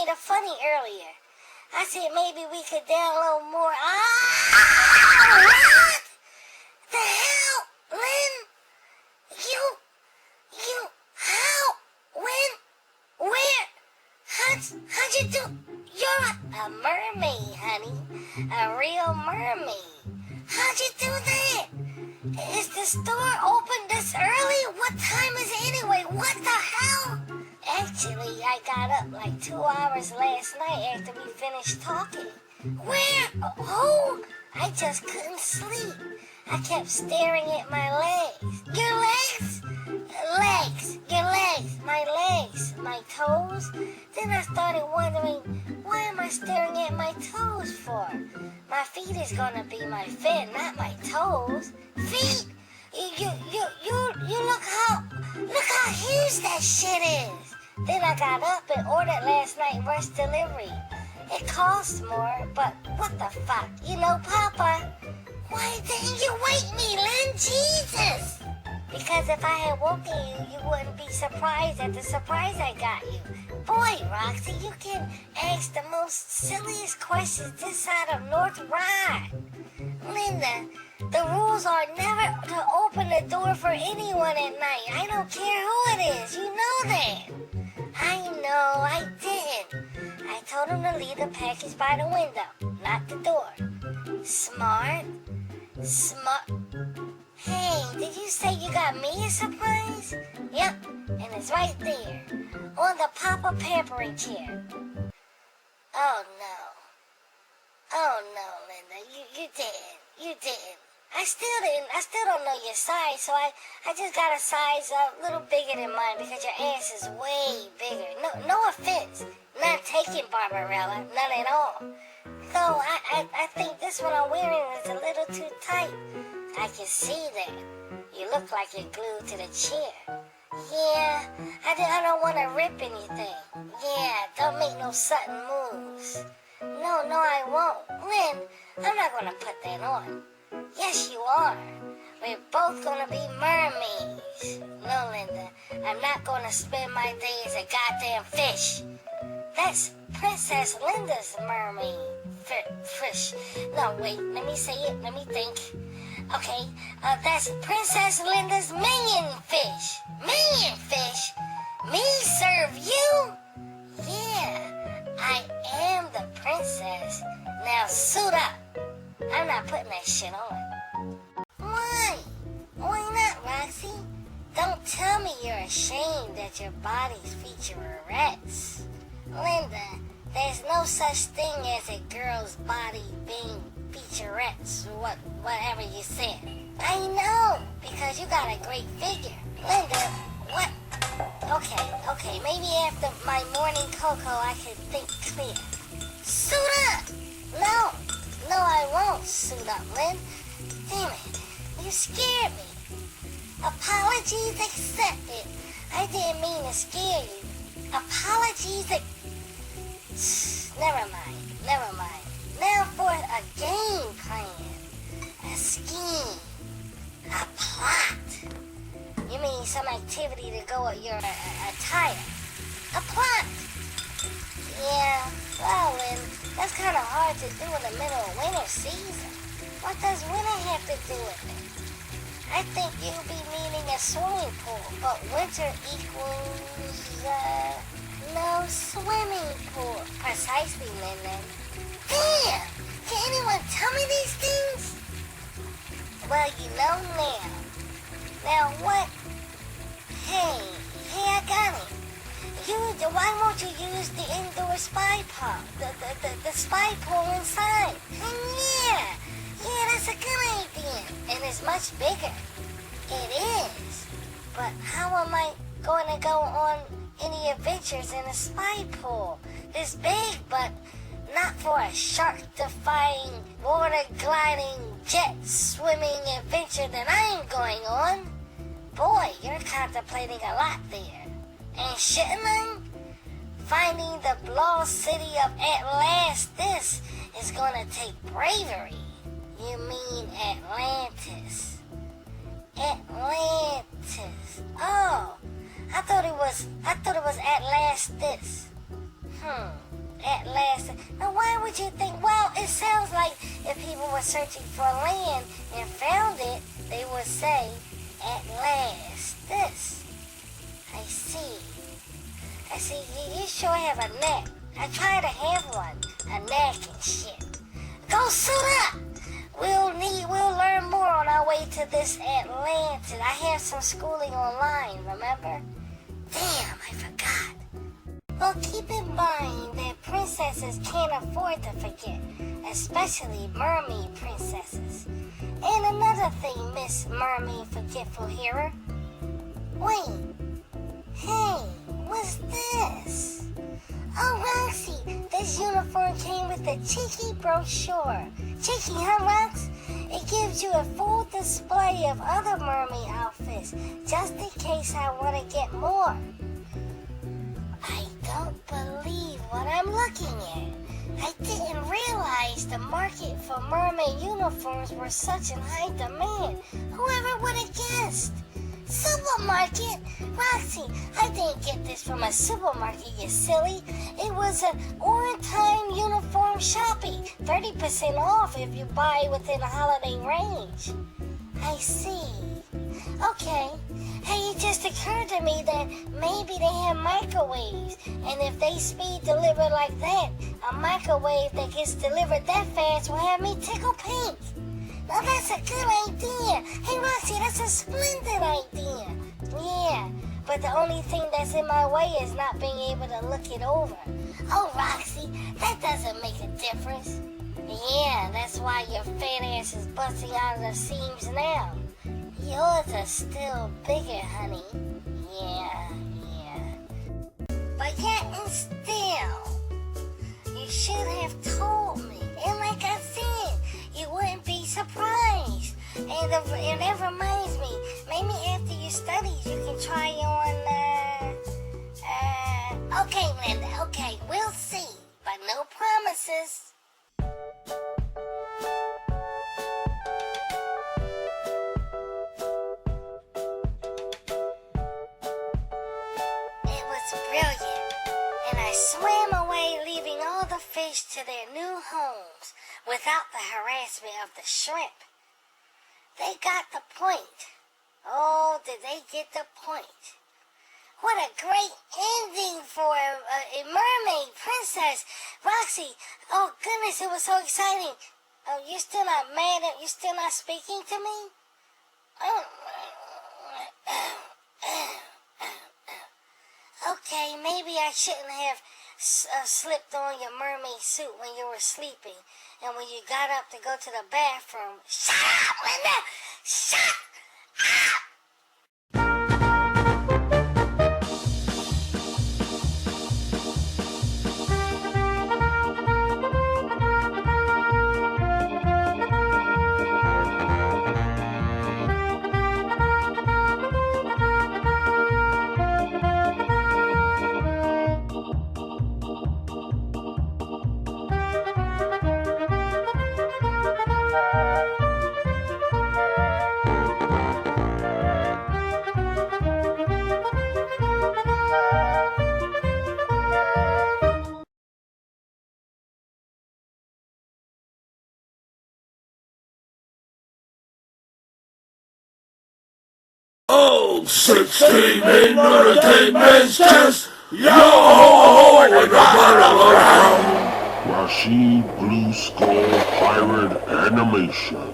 kind of funny earlier. I said maybe we could download more. What the hell, Lynn? You, how, when, where? How'd you do? You're a mermaid, honey. A real mermaid. How'd you do that? Is the store open this early? What time is it anyway? What the hell? Actually, I got up like 2 hours last night after we finished talking. Where? Who? I just couldn't sleep. I kept staring at my legs. Your legs? Legs. Your legs. My legs. My toes. Then I started wondering, why am I staring at my toes for? My feet is gonna be my fit, not my toes. Feet? You look how huge that shit is. Then I got up and ordered last night rush delivery. It costs more, but what the fuck? You know, Papa, why didn't you wake me, Lynn? Jesus! Because if I had woken you, you wouldn't be surprised at the surprise I got you. Boy, Roxy, you can ask the most silliest questions this side of North Ride. Linda, the rules are never to open the door for anyone at night. I don't care who it is. You know that. I know, I didn't. I told him to leave the package by the window, not the door. Smart. Hey, did you say you got me a surprise? Yep, and it's right there, on the Papa pampering chair. Oh no, Linda, you didn't. I still don't know your size, so I just got a size a little bigger than mine because your ass is way bigger. No offense, not taking Barbarella, none at all. Though I think this one I'm wearing is a little too tight. I can see that. You look like you're glued to the chair. Yeah, I don't want to rip anything. Yeah, don't make no sudden moves. No, I won't. Lynn, I'm not going to put that on. Yes, you are. We're both going to be mermaids. No, Linda, I'm not going to spend my day as a goddamn fish. That's Princess Linda's mermaid fish. No, wait, let me say it. Let me think. Okay, that's Princess Linda's minion fish. Minion fish? Me serve you? Yeah, I am the princess. Now suit up. I'm not putting that shit on. Why? Why not, Roxy? Don't tell me you're ashamed that your body's featurettes. Linda, there's no such thing as a girl's body being featurettes, or whatever you said. I know, because you got a great figure. Linda, what? Okay, maybe after my morning cocoa I can think clear. Suit up! No, I won't suit up, Lynn. Damn it, you scared me. Apologies accepted. I didn't mean to scare you. Apologies Never mind. Now for a game plan, a scheme, a plot. You mean some activity to go with your attire? A plot. Yeah, well, Lynn, that's kind of hard to do in the middle of winter season. What does winter have to do with it? I think you'll be needing a swimming pool, but winter equals, no swimming pool. Precisely, Lynn. Damn! Can anyone tell me these things? Well, you know now. Now what? Hey, I got it. Why won't you use the indoor spy pool? The spy pool inside? Yeah, that's a good idea. And it's much bigger. It is. But how am I going to go on any adventures in a spy pool? This big, but not for a shark-defying, water-gliding, jet-swimming adventure that I'm going on. Boy, you're contemplating a lot there. And shouldn't I? Finding the lost city of Atlantis is gonna take bravery. You mean Atlantis. Atlantis. Oh, I thought it was Atlantis. At last. Now why would you think, well, it sounds like if people were searching for land and found it, they would say, at last, this. I see. You sure have a knack. I try to have one. A knack and shit. Go suit up! We'll learn more on our way to this Atlanta. I have some schooling online, remember? Damn, I forgot. Well, keep in mind that princesses can't afford to forget, especially mermaid princesses. And another thing, Miss Mermaid Forgetful Hearer. Wait. Hey, what's this? Oh, Roxy, this uniform came with a cheeky brochure. Cheeky, huh, Rox? It gives you a full display of other mermaid outfits, just in case I want to get more. I don't believe what I'm looking at. I didn't realize the market for mermaid uniforms were such in high demand. Whoever would have guessed? Supermarket? Roxy, I didn't get this from a supermarket, you silly. It was an on-time uniform shopping. 30% off if you buy within a holiday range. I see. Okay. Hey, it just occurred to me that maybe they have microwaves. And if they speed deliver like that, a microwave that gets delivered that fast will have me tickle pink. Now that's a good idea. Hey, Roxy, that's a splendid idea. Yeah, but the only thing that's in my way is not being able to look it over. Oh, Roxy, that doesn't make a difference. Yeah, that's why your fat ass is busting out of the seams now. Yours are still bigger, honey. Yeah. But yet and still, you should have told me. And like I said, you wouldn't be surprised. And that reminds me, maybe after your studies, you can try on, okay, Linda, okay, we'll see. But no promises. It was brilliant, and I swam away, leaving all the fish to their new homes without the harassment of the shrimp. They got the point. Oh, did they get the point? What a great ending for a mermaid princess. Roxy, oh goodness, it was so exciting. Oh, you're still not mad at, you're still not speaking to me? Okay, maybe I shouldn't have slipped on your mermaid suit when you were sleeping. And when you got up to go to the bathroom, shut up, Linda! Shut up! Oh, 16 men on a dead man's chest. Yo ho ho in the bottom of the Rashid Blue Skull Pirate Animation.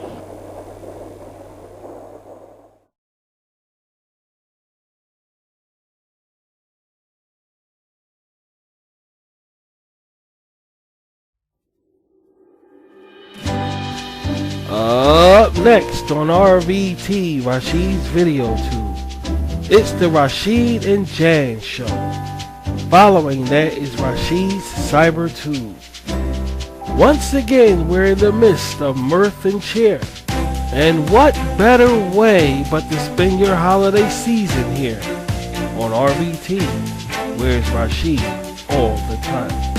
Up next on RVT, Rashid's Video Tube, it's the Rashid and Jan Show. Following that is Rashid's Cyber Tube. Once again, we're in the midst of mirth and cheer. And what better way but to spend your holiday season here on RVT, where's Rashid all the time.